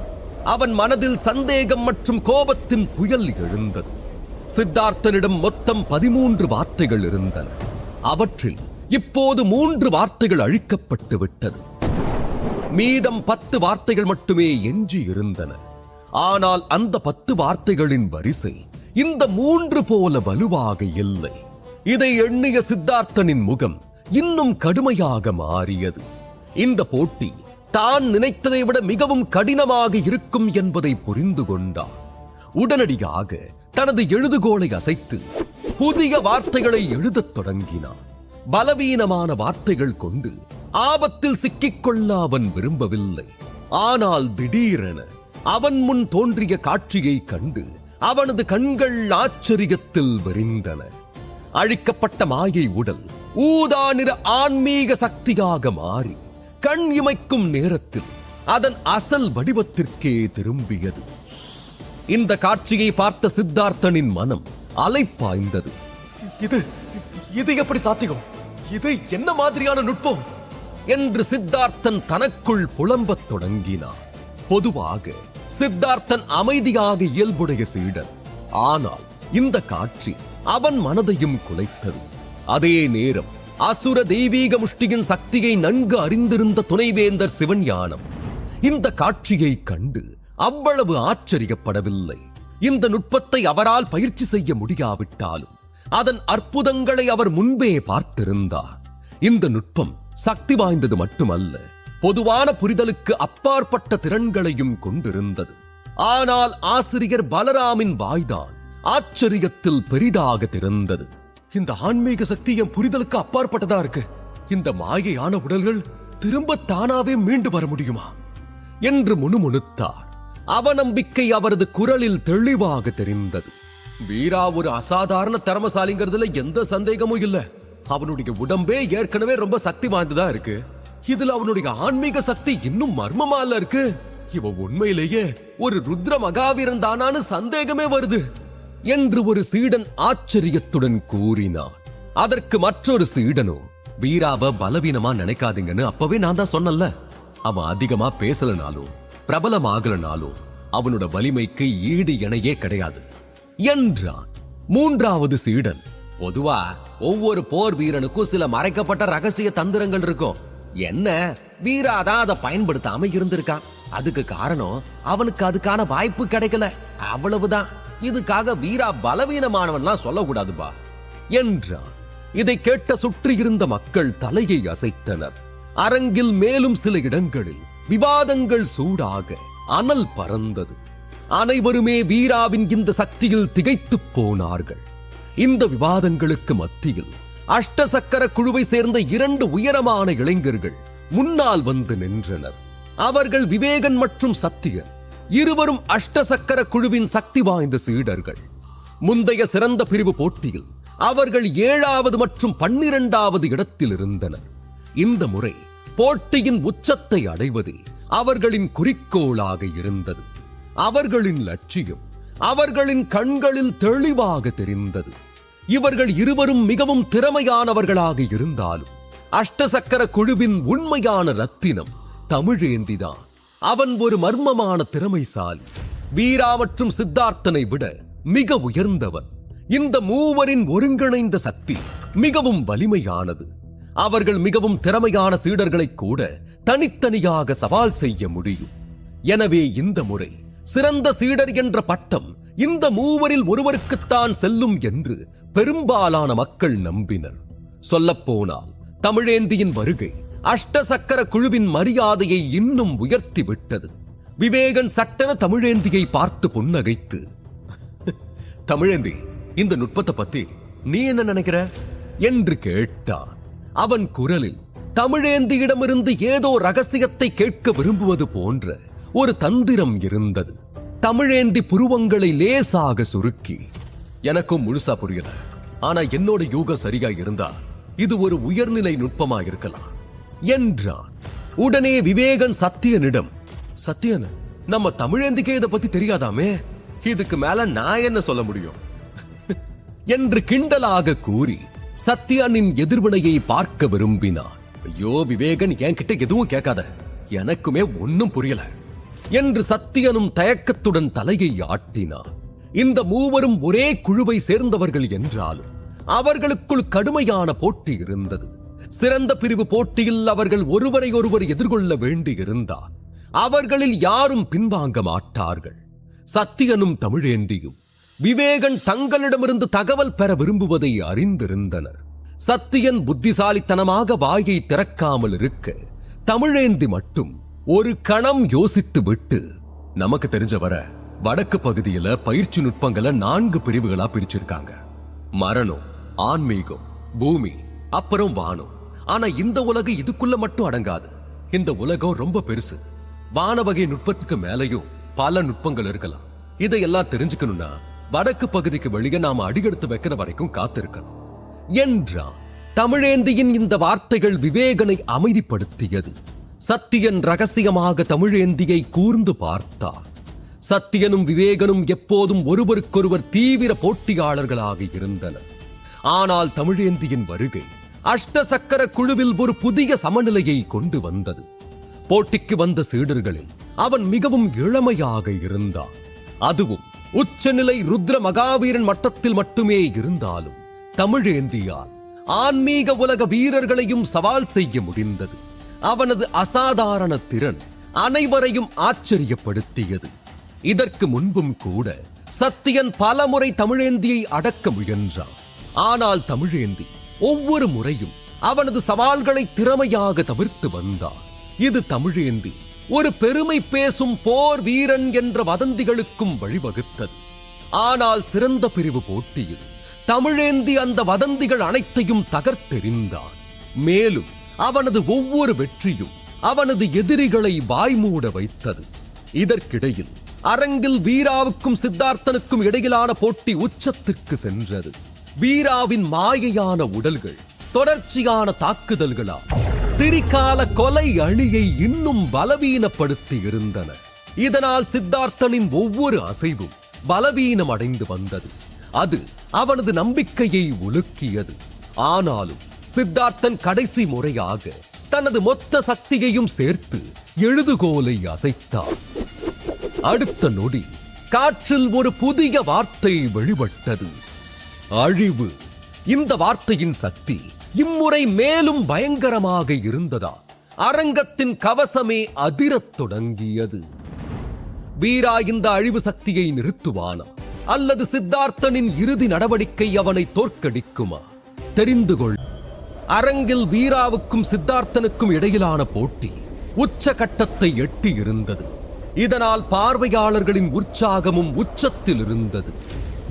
அவன் மனதில் சந்தேகம் மற்றும் கோபத்தின் புயல் எழுந்தது. சித்தார்த்தனிடம் மொத்தம் 13 வார்த்தைகள் இருந்தன. அவற்றில் இப்போது 3 வார்த்தைகள் அழிக்கப்பட்டு விட்டது. மீதம் 10 வார்த்தைகள் மட்டுமே எஞ்சி இருந்தன. ஆனால் அந்த 10 வார்த்தைகளின் வரிசை இந்த 3 போல வலுவாக இல்லை. இதை எண்ணிய சித்தார்த்தனின் முகம் இன்னும் கடுமையாக மாறியது. இந்த போட்டி தான் நினைத்ததை விட மிகவும் கடினமாக இருக்கும் என்பதை புரிந்து கொண்டார். உடனடியாக தனது எழுதுகோலை அசைத்து புதிய வார்த்தைகளை எழுதத் தொடங்கினார். பலவீனமான வார்த்தைகள் கொண்டு ஆபத்தில் சிக்கிக்கொள்ள அவன் விரும்பவில்லை. ஆனால் திடீரென அவன் முன் தோன்றிய காட்சியை கண்டு அவனது கண்கள் ஆச்சரியத்தில் விரிந்தன. அழிக்கப்பட்ட மாயை உடல் ஊதா நிற ஆன்மீக சக்தியாக மாறி கண் இமைக்கும் நேரத்தில் அதன் அசல் வடிவத்திற்கே திரும்பியது. இந்த காட்சியை பார்த்த சித்தார்த்தனின் மனம் அலைப்பாய்ந்தது. இது எப்படி சாத்தியம்? இது என்ன மாதிரியான நுட்பம் என்று சித்தார்த்தன் தனக்குள் புலம்பத் தொடங்கினார். பொதுவாக சித்தார்த்தன் அமைதியாக இயல்புடைய சீடன். ஆனால் இந்த காட்சி அவன் மனதையும் குலைத்தது. அதே நேரம் அசுர தெய்வீக முஷ்டியின் சக்தியை நன்கு அறிந்திருந்த துணைவேந்தர் சிவஞானம் இந்த காட்சியை கண்டு அவ்வளவு ஆச்சரியப்படவில்லை. இந்த நுட்பத்தை அவரால் பயிற்சி செய்ய முடியாவிட்டாலும் அதன் அற்புதங்களை அவர் முன்பே பார்த்திருந்தார். இந்த நுட்பம் சக்தி வாய்ந்தது மட்டுமல்ல, பொதுவான புரிதலுக்கு அப்பாற்பட்ட திறன்களையும் கொண்டிருந்தது. ஆனால் ஆசிரியர் பலராமின் வாய்தான் ஆச்சரியத்தில் பெரிதாக திறந்தது. இந்த ஆன்மீக சக்தி என் புரிதலுக்கு அப்பாற்பட்டதா இருக்கு. இந்த மாயையான உடல்கள் திரும்ப தானாவே மீண்டு வர முடியுமா என்று முணுமுணுத்தார். அவநம்பிக்கை அவரது குரலில் தெளிவாக தெரிந்தது. வீரா ஒரு அசாதாரண திறமசாலிங்கிறதுல எந்த சந்தேகமும் இல்ல. அவனுடைய உடம்பே ஏற்கனவே ரொம்ப சக்தி வாய்ந்ததா இருக்கு. இதுல அவனுடைய ஆன்மீக சக்தி இன்னும் மர்மமால இருக்கு. இவன் உண்மையிலேயே ஒரு ருத்ர மகாவீரன் தானான்னு சந்தேகமே வருது என்று ஒரு சீடன் ஆச்சரியத்துடன் கூறினான். அதற்கு மற்றொரு சீடனோ, வீராவை பலவீனமா நினைக்காதீங்கன்னு அப்பவே நான் தான் சொன்னல. அவன் அதிகமா பேசலனாலும் பிரபலமாகலனாலும் அவனோட வலிமைக்கு ஈடு இணையே கிடையாது என்றான். மூன்றாவது சீடன், பொதுவா ஒவ்வொரு போர் வீரனுக்கும் சில மறைக்கப்பட்ட ரகசிய தந்திரங்கள் இருக்கும். என்ன, வீராதான் அதை பயன்படுத்தாம இருந்திருக்கான். அதுக்கு காரணம் அவனுக்கு அதுக்கான வாய்ப்பு கிடைக்கல, அவ்வளவுதான். இதுக்காக வீரா பலவீனமானவன்லாம் சொல்லக்கூடாதுப்பா என்றான். இதை கேட்ட சுற்றியிருந்த மக்கள் தலையை அசைத்தனர். அரங்கில் மேலும் சில இடங்களில் விவாதங்கள் சூடாக அனல் பறந்தது. அனைவருமே வீராவின் இந்த சக்தியில் திகைத்துப் போனார்கள். இந்த விவாதங்களுக்கு மத்தியில் அஷ்டசக்கர குழுவை சேர்ந்த 2 உயரமான இளைஞர்கள் முன்னால் வந்து நின்றனர். அவர்கள் விவேகன் மற்றும் சத்தியன், இருவரும் அஷ்டசக்கர குழுவின் சக்தி வாய்ந்த சீடர்கள். முந்தைய சிறந்த பிரிவு போட்டியில் அவர்கள் 7வது மற்றும் 12வது இடத்தில் இருந்தனர். இந்த முறை போட்டியின் உச்சத்தை அடைவது அவர்களின் குறிக்கோளாக இருந்தது. அவர்களின் லட்சியம் அவர்களின் கண்களில் தெளிவாக தெரிந்தது. இவர்கள் இருவரும் மிகவும் திறமையானவர்களாக இருந்தாலும் அஷ்டசக்கர குழுவின் உண்மையான ரத்தினம் தமிழேந்திதான். அவன் ஒரு மர்மமான திறமைசாலி. வீரா மற்றும் சித்தார்த்தனை விட மிக உயர்ந்தவன். இந்த மூவரின் ஒருங்கிணைந்த சக்தி மிகவும் வலிமையானது. அவர்கள் மிகவும் திறமையான சீடர்களை கூட தனித்தனியாக சவால் செய்ய முடியும். எனவே இந்த முறை சிறந்த சீடர் என்ற பட்டம் இந்த மூவரில் ஒருவருக்குத்தான் செல்லும் என்று பெரும்பாலான மக்கள் நம்பினர். சொல்லப்போனால் தமிழேந்தியின் வருகை அஷ்டசக்கர குழுவின் மரியாதையை இன்னும் உயர்த்தி விட்டது. விவேகன் சட்டென தமிழேந்தியை பார்த்து புன்னகைத்து, தமிழேந்தி, இந்த நுட்பத்தை பத்தி நீ என்ன நினைக்கிற என்று கேட்டான். அவன் குரலில் தமிழேந்தியிடமிருந்து ஏதோ ரகசியத்தை கேட்க விரும்புவது போன்ற ஒரு தந்திரம் இருந்தது. தமிழேந்தி புருவங்களை லேசாக சுருக்கி, எனக்கும் முழுசா புரியல, ஆனா என்னோட யூகம் சரியா இருந்தா இது ஒரு உயர்நிலை நுட்பமா இருக்கலாம் என்றான். உடனே விவேகன் சத்தியனிடம், சத்தியன், நம்ம தமிழேந்திக்கே இதை பத்தி தெரியாதாமே, இதுக்கு மேல நான் என்ன சொல்ல முடியும் என்று கிண்டலாக கூறி சத்யனின் எதிர்வினையை பார்க்க விரும்பினான். ஐயோ விவேகன், என்கிட்ட எதுவும் கேட்காத, எனக்குமே ஒன்னும் புரியல என்று சத்தியனும் தயக்கத்துடன் தலையை ஆட்டினான். இந்த மூவரும் ஒரே குழுவை சேர்ந்தவர்கள் என்றாலும் அவர்களுக்குள் கடுமையான போட்டி இருந்தது. சிறந்த பிரிவு போட்டியில் அவர்கள் ஒருவரை ஒருவர் எதிர்கொள்ள வேண்டியிருந்தார். அவர்களில் யாரும் பின்வாங்க மாட்டார்கள். சத்தியனும் தமிழேந்தியும் விவேகன் தங்களிடமிருந்து தகவல் பெற விரும்புவதை அறிந்திருந்தனர். சத்தியன் புத்திசாலித்தனமாக வாயை திறக்காமல் இருக்க, தமிழேந்தி மட்டும் ஒரு கணம் யோசித்து விட்டு, நமக்கு தெரிஞ்ச வர வடக்கு பகுதியில பயிற்சி நுட்பங்களை 4 பிரிவுகளா பிரிச்சிருக்காங்க. மரணம், ஆன்மீகம், பூமி, அப்புறம் வானம். ஆனா இந்த உலகம் இதுக்குள்ள மட்டும் அடங்காது. இந்த உலகம் ரொம்ப பெருசு. வான வகை நுட்பத்துக்கு மேலையும் பல நுட்பங்கள் இருக்கலாம். இதையெல்லாம் தெரிஞ்சுக்கணும்னா வடக்கு பகுதிக்கு வெளியே நாம அடியெடுத்து வைக்கிற வரைக்கும் காத்திருக்கணும் என்றான். தமிழேந்தியின் இந்த வார்த்தைகள் விவேகனை அமைதிப்படுத்தியது. சத்தியன் ரகசியமாக தமிழேந்தியை கூர்ந்து பார்த்தார். சத்தியனும் விவேகனும் எப்போதும் ஒருவருக்கொருவர் தீவிர போட்டியாளர்களாக இருந்தனர். ஆனால் தமிழேந்தியின் வருகை அஷ்டசக்கர குழுவில் ஒரு புதிய சமநிலையை கொண்டு வந்தது. போட்டிக்கு வந்த சீடர்களில் அவன் மிகவும் இளமையாக இருந்தான். அதுவும் உச்சநிலை ருத்ர மகாவீரன் மட்டத்தில் மட்டுமே இருந்தாலும் தமிழேந்தியால் ஆன்மீக உலக வீரர்களையும் சவால் செய்ய முடிந்தது. அவனது அசாதாரண திறன் அனைவரையும் ஆச்சரியப்படுத்தியது. இதற்கு முன்பும் கூட சத்தியன் பலமுறை தமிழேந்தியை அடக்க முயன்றான். ஆனால் தமிழேந்தி ஒவ்வொரு முறையும் அவனது சவால்களை திறமையாக தவிர்த்து வந்தான். இது தமிழேந்தி ஒரு பெருமை பேசும் போர் வீரன் என்ற வதந்திகளுக்கும் வழிவகுத்தது. ஆனால் சிறந்த பிரிவு போட்டியில் தமிழேந்தி அந்த வதந்திகள் அனைத்தையும் தகர்த்தெறிந்தான். மேலும் அவனது ஒவ்வொரு வெற்றியும் அவனது எதிரிகளை வாய்மூட வைத்தது. இதற்கிடையில் அரங்கில் வீராவுக்கும் சித்தார்த்தனுக்கும் இடையிலான போட்டி உச்சத்திற்கு சென்றது. வீராவின் மாயையான உடல்கள் தொடர்ச்சியான தாக்குதல்களால் திரிகால கொலை அணியை இன்னும் பலவீனப்படுத்தி இருந்தன. இதனால் சித்தார்த்தனின் ஒவ்வொரு அசைவும் பலவீனம் அடைந்து வந்தது. அது அவனது நம்பிக்கையை உலுக்கியது. ஆனாலும் சித்தார்த்தன் கடைசி முறையாக தனது மொத்த சக்தியையும் சேர்த்து எழுதுகோலை அசைத்தார். அடுத்த நொடி காற்றில் ஒரு புதிய வார்த்தை வெளிப்பட்டது, அழிவு. இந்த வார்த்தையின் சக்தி இம்முறை மேலும் பயங்கரமாக இருந்ததா அரங்கத்தின் கவசமே அதிரத் தொடங்கியது. வீரா இந்த அழிவு சக்தியை நிறுத்துவானா அல்லது சித்தார்த்தனின் இறுதி நடவடிக்கை அவனை தோற்கடிக்குமா? தெரிந்து கொள். அரங்கில் வீராவுக்கும் சித்தார்த்தனுக்கும் இடையிலான போட்டி உச்சகட்டத்தை எட்டி இருந்தது. இதனால் பார்வையாளர்களின் உற்சாகமும் உச்சத்தில் இருந்தது.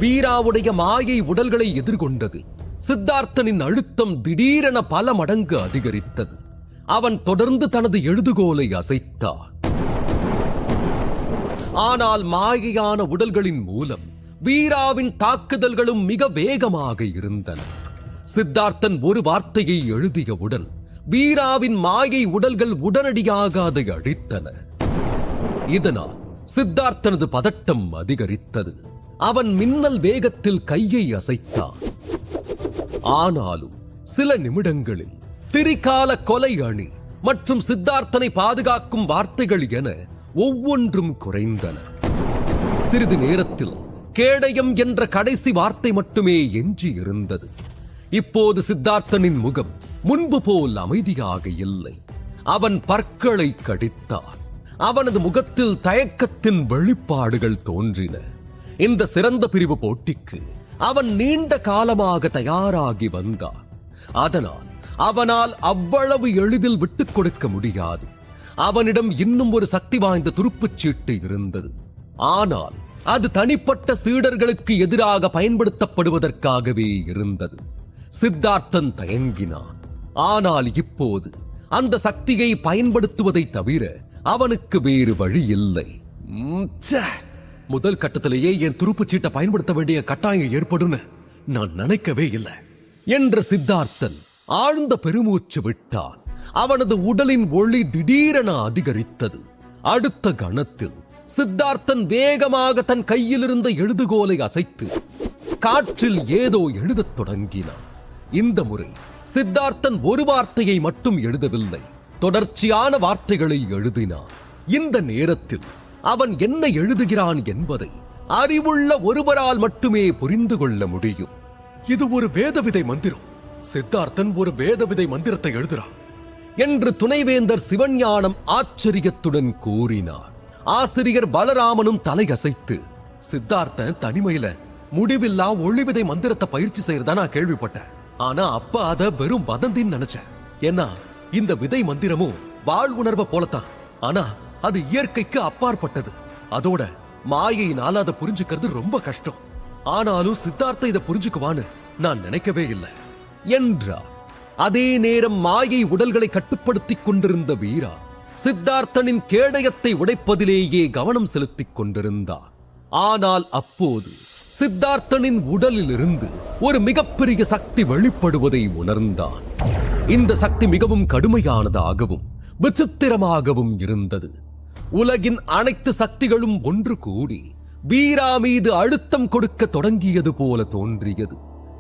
வீராவுடைய மாயை உடல்களை எதிர்கொண்டது. சித்தார்த்தனின் அழுத்தம் திடீரென பல மடங்கு அதிகரித்தது. அவன் தொடர்ந்து தனது எழுதுகோலை அசைத்தான். ஆனால் மாயையான உடல்களின் மூலம் வீராவின் தாக்குதல்களும் மிக வேகமாக இருந்தன. சித்தார்த்தன் ஒரு வார்த்தையை எழுதியவுடன் வீராவின் மாயை உடல்கள் உடனடியாக அதை அழித்தன. இதனால் சித்தார்த்தனது பதட்டம் அதிகரித்தது. அவன் மின்னல் வேகத்தில் கையை அசைத்தான். ஆனாலும் சில நிமிடங்களில் திரிகால கொலை அணி மற்றும் சித்தார்த்தனை பாதுகாக்கும் வார்த்தைகள் என ஒவ்வொன்றும் குறைந்தன. சிறிது நேரத்தில் கேடயம் என்ற கடைசி வார்த்தை மட்டுமே எஞ்சி இருந்தது. இப்போது சித்தார்த்தனின் முகம் முன்பு போல் அமைதியாக இல்லை. அவன் பற்களை கடித்தான். அவனது முகத்தில் தயக்கத்தின் வெளிப்பாடுகள் தோன்றின. இந்த சிறந்த பிரிவு போட்டிக்கு அவன் நீண்ட காலமாக தயாராகி வந்தான். அதனால் அவனால் அவ்வளவு எளிதில் விட்டுக் கொடுக்க முடியாது. அவனிடம் இன்னும் ஒரு சக்தி வாய்ந்த துருப்புச் சீட்டு இருந்தது. ஆனால் அது தனிப்பட்ட சீடர்களுக்கு எதிராக பயன்படுத்தப்படுவதற்காகவே இருந்தது. சித்தார்த்தன் தயங்கினான். ஆனால் இப்போது அந்த சக்தியை பயன்படுத்துவதை தவிர அவனுக்கு வேறு வழி இல்லை. முதல் கட்டத்திலேயே என் துருப்புச் சீட்டை பயன்படுத்த வேண்டிய கட்டாயம் ஏற்படும் நான் நினைக்கவே இல்லை என்ற சித்தார்த்தன் ஆழ்ந்த பெருமூச்சு விட்டான். அவனது உடலின் ஒளி திடீரென அதிகரித்தது. அடுத்த கணத்தில் சித்தார்த்தன் வேகமாக தன் கையில் இருந்த எழுதுகோலை அசைத்து காற்றில் ஏதோ எழுதத் தொடங்கினான். இந்த முறை சித்தார்த்தன் ஒரு வார்த்தையை மட்டும் எழுதவில்லை, தொடர்ச்சியான வார்த்தைகளை எழுதினான். இந்த நேரத்தில் அவன் என்ன எழுதுகிறான் என்பதை அறிவுள்ள ஒருவரால் மட்டுமே புரிந்து கொள்ள முடியும். இது ஒரு வேதவிதை மந்திரம். சித்தார்த்தன் ஒரு வேதவிதை மந்திரத்தை எழுதுகிறான் என்று துணைவேந்தர் சிவஞானம் ஆச்சரியத்துடன் கூறினார். ஆசிரியர் பலராமனும் தலையசைத்து, சித்தார்த்தன் தனிமையில முடிவில்லா ஒளிவிதை மந்திரத்தை பயிற்சி செய்யறதா நான் கேள்விப்பட்டேன். ஆனா அப்ப அத வெறும் வதந்தின்னு நினைச்சேன். ஏன்னா இந்த விதை மந்திரமும் வாழ்வுணர்வை போலத்தான். ஆனா அது இயற்கைக்கு அப்பாற்பட்டது. அதோட மாயையினால் அதை புரிஞ்சுக்கிறது ரொம்ப கஷ்டம். ஆனாலும் சித்தார்த்த இதை புரிஞ்சுக்குவான்னு நான் நினைக்கவே இல்லை என்றார். அதே நேரம் மாயை உடல்களை கட்டுப்படுத்திக் கொண்டிருந்த வீரா சித்தார்த்தனின் கேடயத்தை உடைப்பதிலேயே கவனம் செலுத்திக் கொண்டிருந்தார். ஆனால் அப்போது சித்தார்த்தனின் உடலில் இருந்து ஒரு மிகப்பெரிய சக்தி வெளிப்படுவதை உணர்ந்தான். இந்த சக்தி மிகவும் கடுமையானதாகவும் விசித்திரமாகவும் இருந்தது. உலகின் அனைத்து சக்திகளும் ஒன்று கூடி வீரா மீது அழுத்தம் கொடுக்க தொடங்கியது போல தோன்றியது.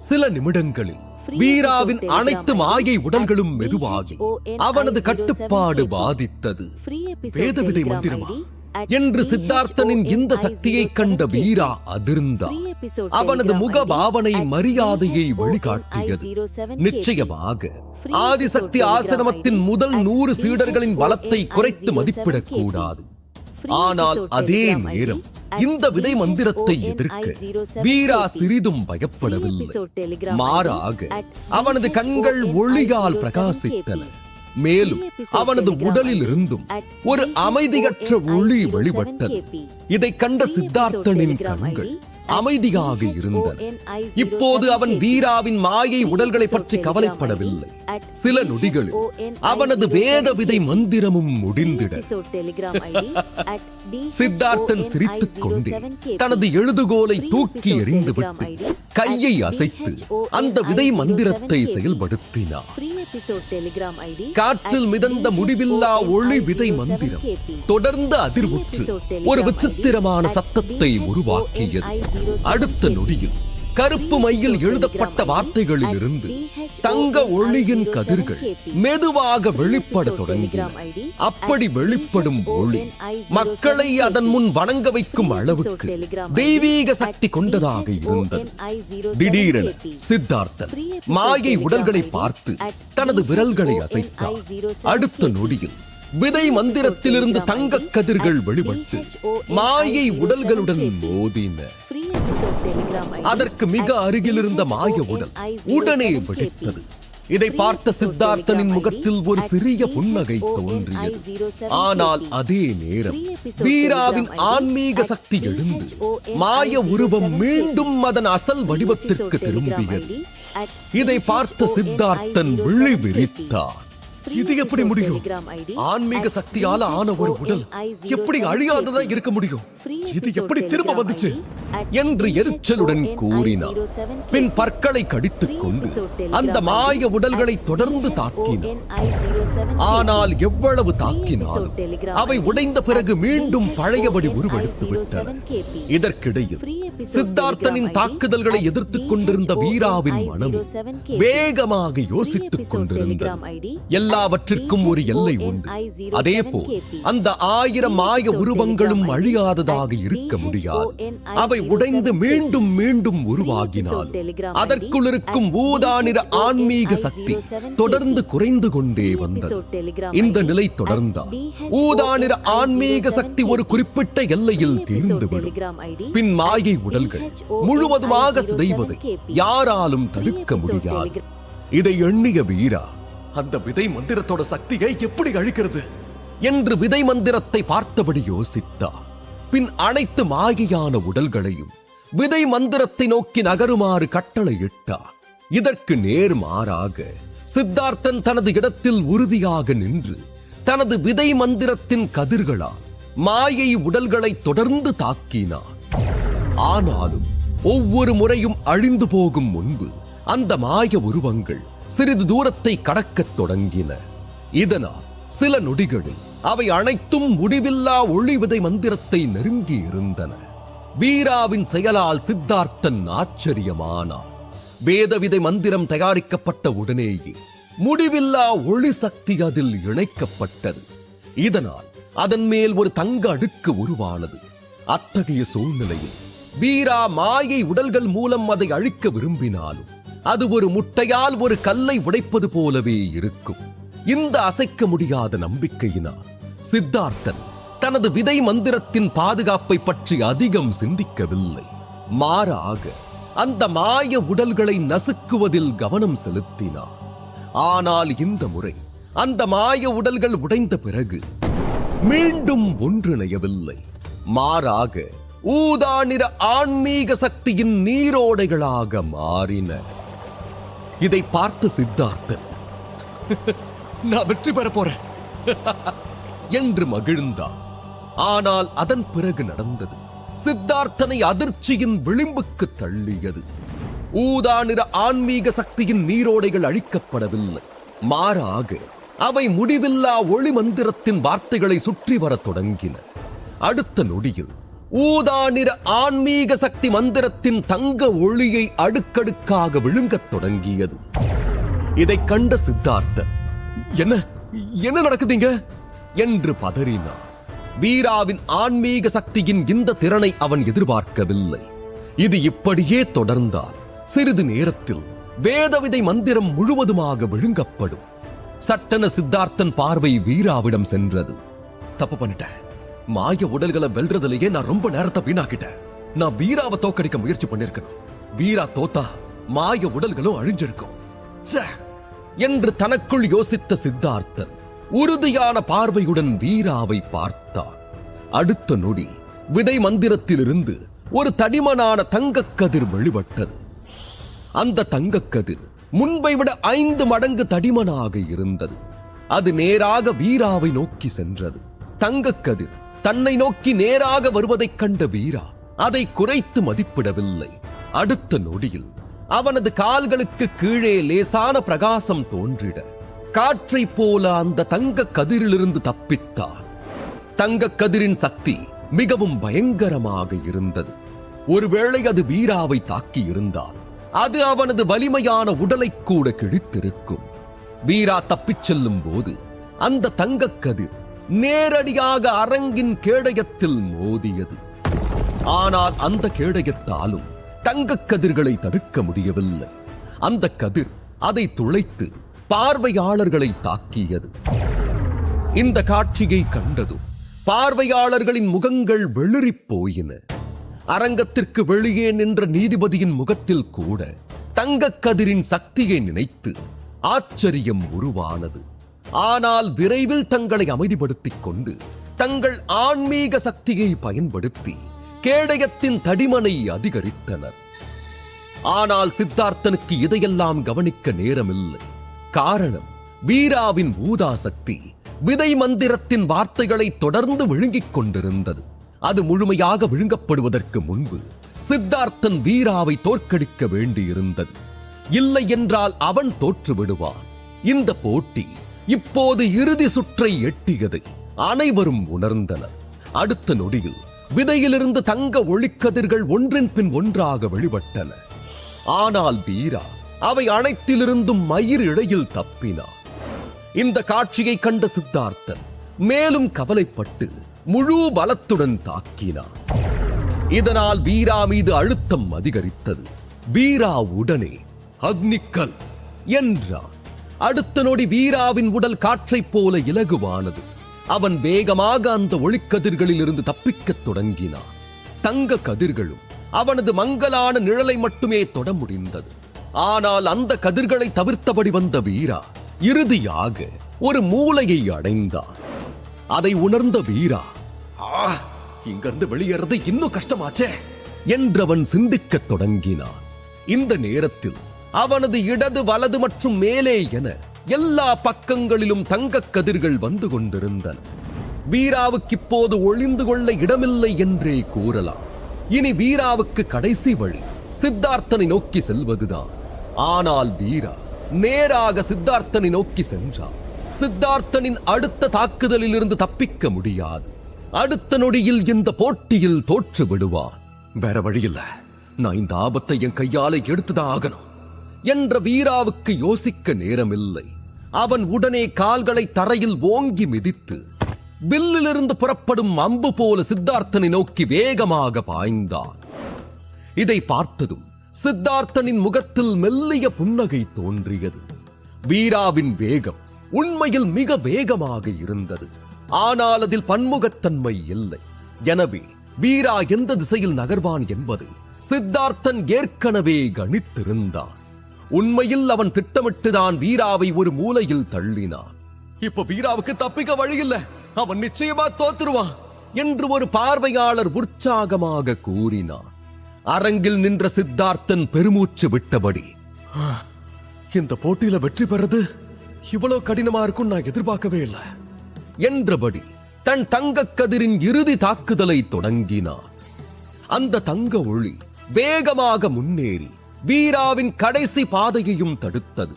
சில நிமிடங்களில் வீராவின் அனைத்து மாயை உடல்களும் மெதுவாகி அவனது கட்டுப்பாடு பாதித்தது. வேதவிதை மந்திரமா என்று சித்தார்த்தனின் இந்த சக்தியை கண்ட வீரா அதிர்ந்தார். அவனது முக பாவனை மரியாதையை வெளிக்காட்டியது. நிச்சயமாக ஆதிசக்தி ஆசிரமத்தின் முதல் 100 சீடர்களின் பலத்தை குறைத்து மதிப்பிடக் கூடாது. ஆனால் அதே நேரம் இந்த விதை மந்திரத்தை எதிர்க்க வீரா சிறிதும் பயப்படவில்லை. மாறாக அவனது கண்கள் ஒளியால் பிரகாசித்தன. மேலும் அவனது உடலில் இருந்தும் ஒரு அமைதியற்ற ஒளி வெளிப்பட்டது. இதை கண்ட சித்தார்த்தனின் கண்கள் அமைதியாக இருந்தன. இப்போது அவன் வீராவின் மாயை உடல்களை பற்றி கவலைப்படவில்லை. சில நொடிகளில் அவனது வேத விதை மந்திரமும் முடிந்திட சித்தார்த்தன் சிரித்துக் கொண்டே தனது எழுதுகோலை தூக்கி எறிந்துவிட்டு கையை அசைத்து அந்த விதை மந்திரத்தை செயல்படுத்தினார். காற்றில் மிதந்த முடிவில்லா ஒளி விதை மந்திரம் தொடர்ந்து அதிர்வுற்று ஒரு விசித்திரமான சத்தத்தை உருவாக்கியது. அடுத்த நொடியில் கருப்பு மையில் எழுதப்பட்ட வார்த்தைகளில் இருந்து தங்க ஒளியின் கதிர்கள் மெதுவாக வெளிப்பட தொடங்கின. அப்படி வெளிப்படும் ஒளி மக்களை அதன் முன் வணங்க வைக்கும் அளவுக்கு தெய்வீக சக்தி கொண்டதாக இருந்தது. திடீரென சித்தார்த்தன் மாயை உடல்களை பார்த்து தனது விரல்களை அசைத்தார். அடுத்த நொடியில் விதை மந்திரத்திலிருந்து தங்க கதிர்கள் வெளிப்பட்டு மாயை உடல்களுடன் மோதின. அதற்கு மிக அருகில் இருந்த மாய உடல் உடனே வெடித்தது. இதை பார்த்த சித்தார்த்தனின் முகத்தில் ஒரு சிறிய புன்னகை தோன்றியது. ஆனால் அதே நேரம் வீராவின் ஆன்மீக சக்தி எழுந்து மாய உருவம் மீண்டும் அதன் அசல் வடிவத்திற்கு திரும்பியது. இதை பார்த்த சித்தார்த்தன் விழி விரித்தார். இது எப்படி முடியும்? ஆன்மீக சக்தியால ஆன ஒரு உடல் எப்படி அழியாததா இருக்க முடியும்? இது எப்படி திரும்ப வந்துச்சு என்று எரிச்சலுடன் கூறினார். பின் பற்களை கடித்துக் கொண்டு அந்த மாய உடல்களை தொடர்ந்து தாக்கினார். ஆனால் எவ்வளவு தாக்கினாலும் அவை உடைந்த பிறகு மீண்டும் பழையபடி உருவெடுத்து விட்டன. இதற்கிடையில் சித்தார்த்தனின் தாக்குதல்களை எதிர்த்துக் கொண்டிருந்த வீராவின் மனம் வேகமாக யோசித்துக் கொண்டிருந்தது. எல்லாவற்றிற்கும் ஒரு எல்லை உண்டு. அதேபோல் அந்த 1000 மாய உருவங்களும் அழியாததாக இருக்க முடியாது. அவை உடைந்து மீண்டும் மீண்டும் உருவாகினால் அதற்குள் இருக்கும் ஊதா நிற ஆன்மீக சக்தி தொடர்ந்து குறைந்து கொண்டே வந்தது. இந்த நிலை தொடர்ந்தால் ஊதா நிற ஆன்மீக சக்தி ஒரு குறிப்பிட்ட எல்லையில் தீர்ந்துவிடும். பின் மாயை உடல்கள் முழுவதுமாக சிதைவதை யாராலும் தடுக்க முடியாது. இதை எண்ணிய வீரா அந்த விதை மந்திரத்தோட சக்தியை எப்படி அழிக்கிறது என்று விதை மந்திரத்தை பார்த்தபடி யோசித்தார். பின் அனைத்து மாயையான உடல்களையும் விதை மந்திரத்தை நோக்கி நகருமாறு கட்டளையிட்டார். இதற்கு நேர்மாறாக சித்தார்த்தன் தனது இடத்தில் உறுதியாக நின்று தனது விதை மந்திரத்தின் கதிர்களால் மாயை உடல்களை தொடர்ந்து தாக்கினார். ஆனாலும் ஒவ்வொரு முறையும் அழிந்து போகும் முன்பு அந்த மாய உருவங்கள் சிறிது தூரத்தை கடக்கத் தொடங்கின. இதனால் சில நொடிகளில் அவை அனைத்தும் முடிவில்லா ஒளி விதை மந்திரத்தை நெருங்கி இருந்தன. வீராவின் செயலால் சித்தார்த்தன் ஆச்சரியமானார். வேத விதை மந்திரம் தயாரிக்கப்பட்ட உடனேயே முடிவில்லா ஒளி சக்தி அதில் இணைக்கப்பட்டது. இதனால் அதன் மேல் ஒரு தங்க அடுக்கு உருவானது. அத்தகைய சூழ்நிலையில் வீரா மாயை உடல்கள் மூலம் அதை அழிக்க விரும்பினாலும் அது ஒரு முட்டையால் ஒரு கல்லை உடைப்பது போலவே இருக்கும். இந்த அசைக்க முடியாத நம்பிக்கையினால் சித்தார்த்தன் தனது விதை மந்திரத்தின் பாதுகாப்பை பற்றி அதிகம் சிந்திக்கவில்லை. மாறாக அந்த மாய உடல்களை நசுக்குவதில் கவனம் செலுத்தினார். ஆனால் இந்த முறை அந்த மாய உடல்கள் உடைந்த பிறகு மீண்டும் ஒன்றிணையவில்லை. மாறாக ஊதா நிற ஆன்மீக சக்தியின் நீரோடைகளாக மாறின. இதை பார்த்து சித்தார்த்தன் நான் வெற்றி பெற போறேன் என்று மகிழ்ந்தார். ஆனால் அதன் பிறகு நடந்தது சித்தார்த்தனை அதிர்ச்சியின் விளிம்புக்கு தள்ளியது. ஊதா நிற ஆன்மீக சக்தியின் நீரோடைகள் அழிக்கப்படவில்லை. மாறாக அவை முடிவில்லா ஒளி மந்திரத்தின் வார்த்தைகளை சுற்றி வரத் தொடங்கின. அடுத்த நொடியில் ஊதா நிற ஆன்மீக சக்தி மந்திரத்தின் தங்க ஒளியை அடுக்கடுக்காக விழுங்கத் தொடங்கியது. இதை கண்ட சித்தார்த்தன் என்ன என்ன நடக்குதுங்க என்று பதறினார். வீராவின் ஆன்மீக சக்தியின் இந்த திறனை அவன் எதிர்பார்க்கவில்லை. இது இப்படியே தொடர்ந்தால் சிறிது நேரத்தில் வேதவிதை மந்திரம் முழுவதுமாக விழுங்கப்படும். சட்டென சித்தார்த்தன் பார்வை வீராவிடம் சென்றது. தப்பு பண்ணிட்டேன். மாய உடல்களை வெல்றதுலயே நான் ரொம்ப நேரத்தை வீணாக்கிட்டேன். நான் வீராவை தோக்கடிக்க முயற்சி பண்ணிருக்கணும். வீரா தோத்தா மாய உடல்களும் அழிஞ்சிருக்கும் ச்சே என்று தனக்குள் யோசித்த சித்தார்த்தன் உறுதியான பார்வையுடன் வீராவை பார்த்தார். அடுத்த நொடி விதை மந்திரத்திலிருந்து ஒரு தடிமனான தங்கக் கதிர் வெளிப்பட்டது. அந்த தங்கக் கதிர் முன்பை விட 5 மடங்கு தடிமனாக இருந்தது. அது நேராக வீராவை நோக்கி சென்றது. தங்கக் கதிர் தன்னை நோக்கி நேராக வருவதைக் கண்ட வீரா அதை குறைத்து மதிப்பிடவில்லை. அடுத்த நொடியில் அவனது கால்களுக்கு கீழே லேசான பிரகாசம் தோன்றிட காற்றை போல அந்த தங்கக் கதிரிலிருந்து தப்பித்தார். தங்கக் கதிரின் சக்தி மிகவும் பயங்கரமாக இருந்தது. ஒருவேளை அது வீராவை தாக்கி இருந்தால் அது அவனது வலிமையான உடலை கூட கிழித்திருக்கும். வீரா தப்பிச் செல்லும் போது அந்த தங்கக் கதிர் நேரடியாக அரங்கின் கேடயத்தில் மோதியது. ஆனால் அந்த கேடயத்தாலும் தங்கக் கதிர்களை தடுக்க முடியவில்லை. அந்த கதிர் அதை துளைத்து பார்வையாளர்களை தாக்கியது. இந்த காட்சியை கண்டதும் பார்வையாளர்களின் முகங்கள் வெளிறிப் போயின. அரங்கத்திற்கு வெளியே நின்ற நீதிபதியின் முகத்தில் கூட தங்கக் கதிரின் சக்தியை நினைத்து ஆச்சரியம் உருவானது. ஆனால் விரைவில் தங்களை அமைதிப்படுத்திக் கொண்டு தங்கள் ஆன்மீக சக்தியை பயன்படுத்தி கேடயத்தின் தடிமனை அதிகரித்தனர். ஆனால் சித்தார்த்தனுக்கு இதையெல்லாம் கவனிக்க நேரமில்லை. காரணம், வீராவின் ஊதா சக்தி விதை மந்திரத்தின் வார்த்தைகளை தொடர்ந்து விழுங்கிக் கொண்டிருந்தது. அது முழுமையாக விழுங்கப்படுவதற்கு முன்பு சித்தார்த்தன் வீராவை தோற்கடிக்க வேண்டியிருந்தது. இல்லை என்றால் அவன் தோற்று விடுவான். இந்த போட்டி இப்போது இறுதி சுற்றை எட்டியதை அனைவரும் உணர்ந்தனர். அடுத்த நொடியில் விதையிலிருந்து தங்க ஒளிக்கதிர்கள் ஒன்றின் பின் ஒன்றாக வெளிப்பட்டன. ஆனால் வீரா அவை அனைத்திலிருந்தும் மயிர் இழையில் தப்பினார். இந்த காட்சியை கண்ட சித்தார்த்தன் மேலும் கவலைப்பட்டு முழு பலத்துடன் தாக்கினார். இதனால் வீரா மீது அழுத்தம் அதிகரித்தது. வீரா உடனே அக்னிக்கல் என்றார். அடுத்த நொடி வீராவின் உடல் காற்றைப் போல இலகுவானது. அவன் வேகமாக அந்த ஒளிக்கதிர்களில் இருந்து தப்பிக்கத் தொடங்கினான். தங்க கதிர்களும் அவனது மங்கலான நிழலை மட்டுமே தொட முடிந்தது. ஆனால் அந்த கதிர்களை தவிர்த்தபடி வந்த வீரா இறுதியாக ஒரு மூலையை அடைந்தான். அதை உணர்ந்த வீரா, இங்கிருந்து வெளியேறது இன்னும் கஷ்டமாச்சே என்றவன் சிந்திக்கத் தொடங்கினான். இந்த நேரத்தில் அவனது இடது வலது மற்றும் மேலே என எல்லா பக்கங்களிலும் தங்கக் கதிர்கள் வந்து கொண்டிருந்தன. வீராவுக்கு இப்போது ஒளிந்து கொள்ள இடமில்லை என்றே கூறலாம். இனி வீராவுக்கு கடைசி வழி சித்தார்த்தனை நோக்கி செல்வதுதான். ஆனால் வீரா நேராக சித்தார்த்தனை நோக்கி சென்றான். சித்தார்த்தனின் அடுத்த தாக்குதலில் இருந்து தப்பிக்க முடியாது. அடுத்த நொடியில் இந்த போட்டியில் தோற்று விடுவான். வேற வழியில்ல, நான் இந்த ஆபத்தை என் கையால எடுத்துதான் ஆகணும் என்ற வீராவுக்கு யோசிக்க நேரமில்லை. அவன் உடனே கால்களை தரையில் ஓங்கி மிதித்து வில்லிலிருந்து புறப்படும் அம்பு போல சித்தார்த்தனை நோக்கி வேகமாக பாய்ந்தான். இதை பார்த்ததும் சித்தார்த்தனின் முகத்தில் மெல்லிய புன்னகை தோன்றியது. வீராவின் வேகம் உண்மையில் மிக வேகமாக இருந்தது. ஆனால் அதில் பன்முகத்தன்மை இல்லை. எனவே வீரா எந்த திசையில் நகர்வான் என்பதை சித்தார்த்தன் ஏற்கனவே கணித்திருந்தான். உண்மையில் அவன் திட்டமிட்டுதான் வீராவை ஒரு மூலையில் தள்ளினான். இப்ப வீராவுக்கு தப்பிக்க வழியில்ல, அவன் நிச்சயமா தோத்துருவான் என்று ஒரு பார்வையாளர் உற்சாகமாக கூறினார். அரங்கில் நின்ற சித்தார்த்தன் பெருமூச்சு விட்டபடி, இந்த போட்டியில வெற்றி பெறது இவ்வளவு கடினமா இருக்கும் நான் எதிர்பார்க்கவே இல்லை என்றபடி தன் தங்கக் கதிரின் இறுதி தாக்குதலை தொடங்கினார். அந்த தங்க ஒளி வேகமாக முன்னேறி வீராவின் கடைசி பாதையையும் தடுத்தது.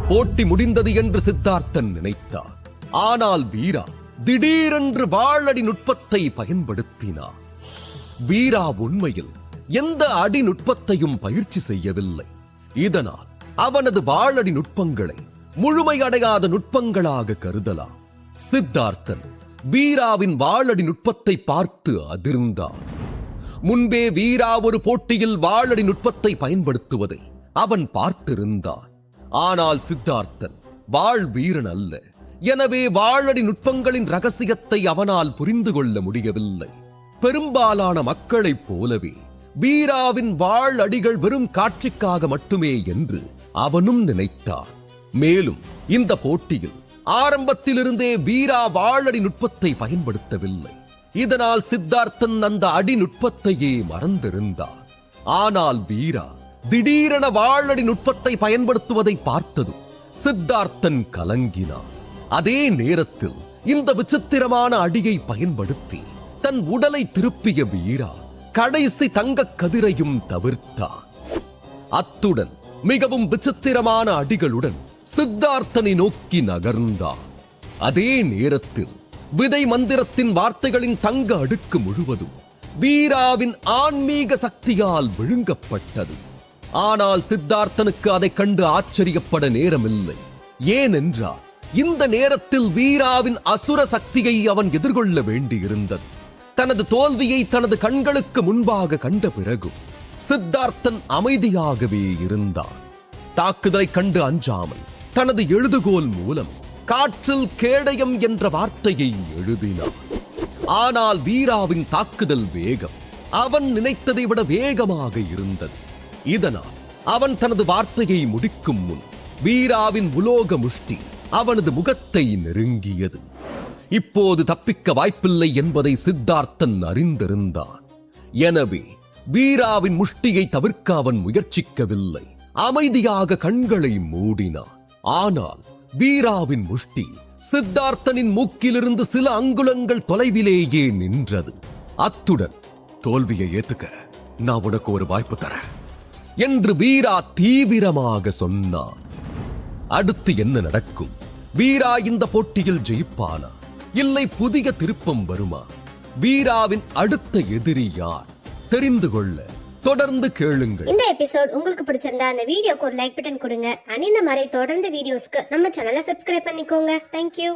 போட்டி முடிந்தது என்று சித்தார்த்தன் நினைத்தார். ஆனால் வீரா திடீரென்று வாளடி நுட்பத்தை பயன்படுத்தினார். வீரா உண்மையில் எந்த அடி நுட்பத்தையும் பயிற்சி செய்யவில்லை. இதனால் அவனது வாளடி நுட்பங்களை முழுமையடையாத நுட்பங்களாக கருதலாம். சித்தார்த்தன் வீராவின் வாளடி நுட்பத்தை பார்த்து அதிர்ந்தான். முன்பே வீரா ஒரு போட்டியில் வாளடி நுட்பத்தை பயன்படுத்துவதை அவன் பார்த்திருந்தான். ஆனால் சித்தார்த்தன் வாள் வீரன் அல்ல. எனவே வாளடி நுட்பங்களின் ரகசியத்தை அவனால் புரிந்து கொள்ள முடியவில்லை. பெரும்பாலான மக்களைப் போலவே வீராவின் வாள் அடிகள் வெறும் காட்சிக்காக மட்டுமே என்று அவனும் நினைத்தான். மேலும் இந்த போட்டியில் ஆரம்பத்திலிருந்தே வீரா வாளடி நுட்பத்தை பயன்படுத்தவில்லை. இதனால் சித்தார்த்தன் அந்த அடி நுட்பத்தையே மறந்திருந்தான். ஆனால் வீரா திடீரென வாளடி நுட்பத்தை பயன்படுத்துவதை பார்த்ததும் சித்தார்த்தன் கலங்கினான். அதே நேரத்தில் இந்த விசித்திரமான அடியை பயன்படுத்தி தன் உடலை திருப்பிய வீரா கடைசி தங்கக் கதிரையும் தவிர்த்தான். அத்துடன் மிகவும் விசித்திரமான அடிகளுடன் சித்தார்த்தனை நோக்கி நகர்ந்தான். அதே நேரத்தில் விதை மந்திரத்தின் வார்த்தைகளின் தங்க அடுக்கு முழுவதும் வீராவின் ஆன்மீக சக்தியால் விழுங்கப்பட்டது. ஆனால் சித்தார்த்தனுக்கு அதைக் கண்டு ஆச்சரியப்பட நேரமில்லை. ஏனென்றால் இந்த நேரத்தில் வீராவின் அசுர சக்தியை அவன் எதிர்கொள்ள வேண்டியிருந்தது. தனது தோல்வியை தனது கண்களுக்கு முன்பாக கண்ட பிறகும் சித்தார்த்தன் அமைதியாகவே இருந்தான். தாக்குதலை கண்டு அஞ்சாமல் தனது எழுதுகோல் மூலம் காற்றில் கேடயம் என்ற வார்த்தையை எழுதினான். ஆனால் வீராவின் தாக்குதல் வேகம் அவன் நினைத்ததை விட வேகமாக இருந்தது. இதனால் அவன் தனது வார்த்தையை முடிக்கும் முன் வீராவின் உலோக முஷ்டி அவனது முகத்தை நெருங்கியது. இப்போது தப்பிக்க வாய்ப்பில்லை என்பதை சித்தார்த்தன் அறிந்திருந்தான். எனவே வீராவின் முஷ்டியை தவிர்க்க அவன் முயற்சிக்கவில்லை. அமைதியாக கண்களை மூடினான். ஆனால் வீராவின் முஷ்டி சித்தார்த்தனின் மூக்கிலிருந்து சில அங்குலங்கள் தொலைவிலேயே நின்றது. அத்துடன் தோல்வியை ஏத்துக்க நான் உனக்கு ஒரு வாய்ப்பு தரேன் என்று வீரா தீவிரமாக சொன்னான். அடுத்து என்ன நடக்கும்? வீரா இந்த போட்டியில் ஜெயிப்பானா இல்லை புதிய திருப்பம் வருமா? வீராவின் அடுத்த எதிரி யார்? தெரிந்து கொள்ள தொடர்ந்து கேளுங்கள். இந்த எபிசோட் உங்களுக்கு பிடிச்சிருந்தா அந்த வீடியோக்கு ஒரு லைக் பட்டன் கொடுங்க. இந்த மாதிரி தொடர்ந்து வீடியோஸ்க்கு நம்ம சேனலை சப்ஸ்கிரைப் பண்ணிக்கோங்க. தேங்க்யூ.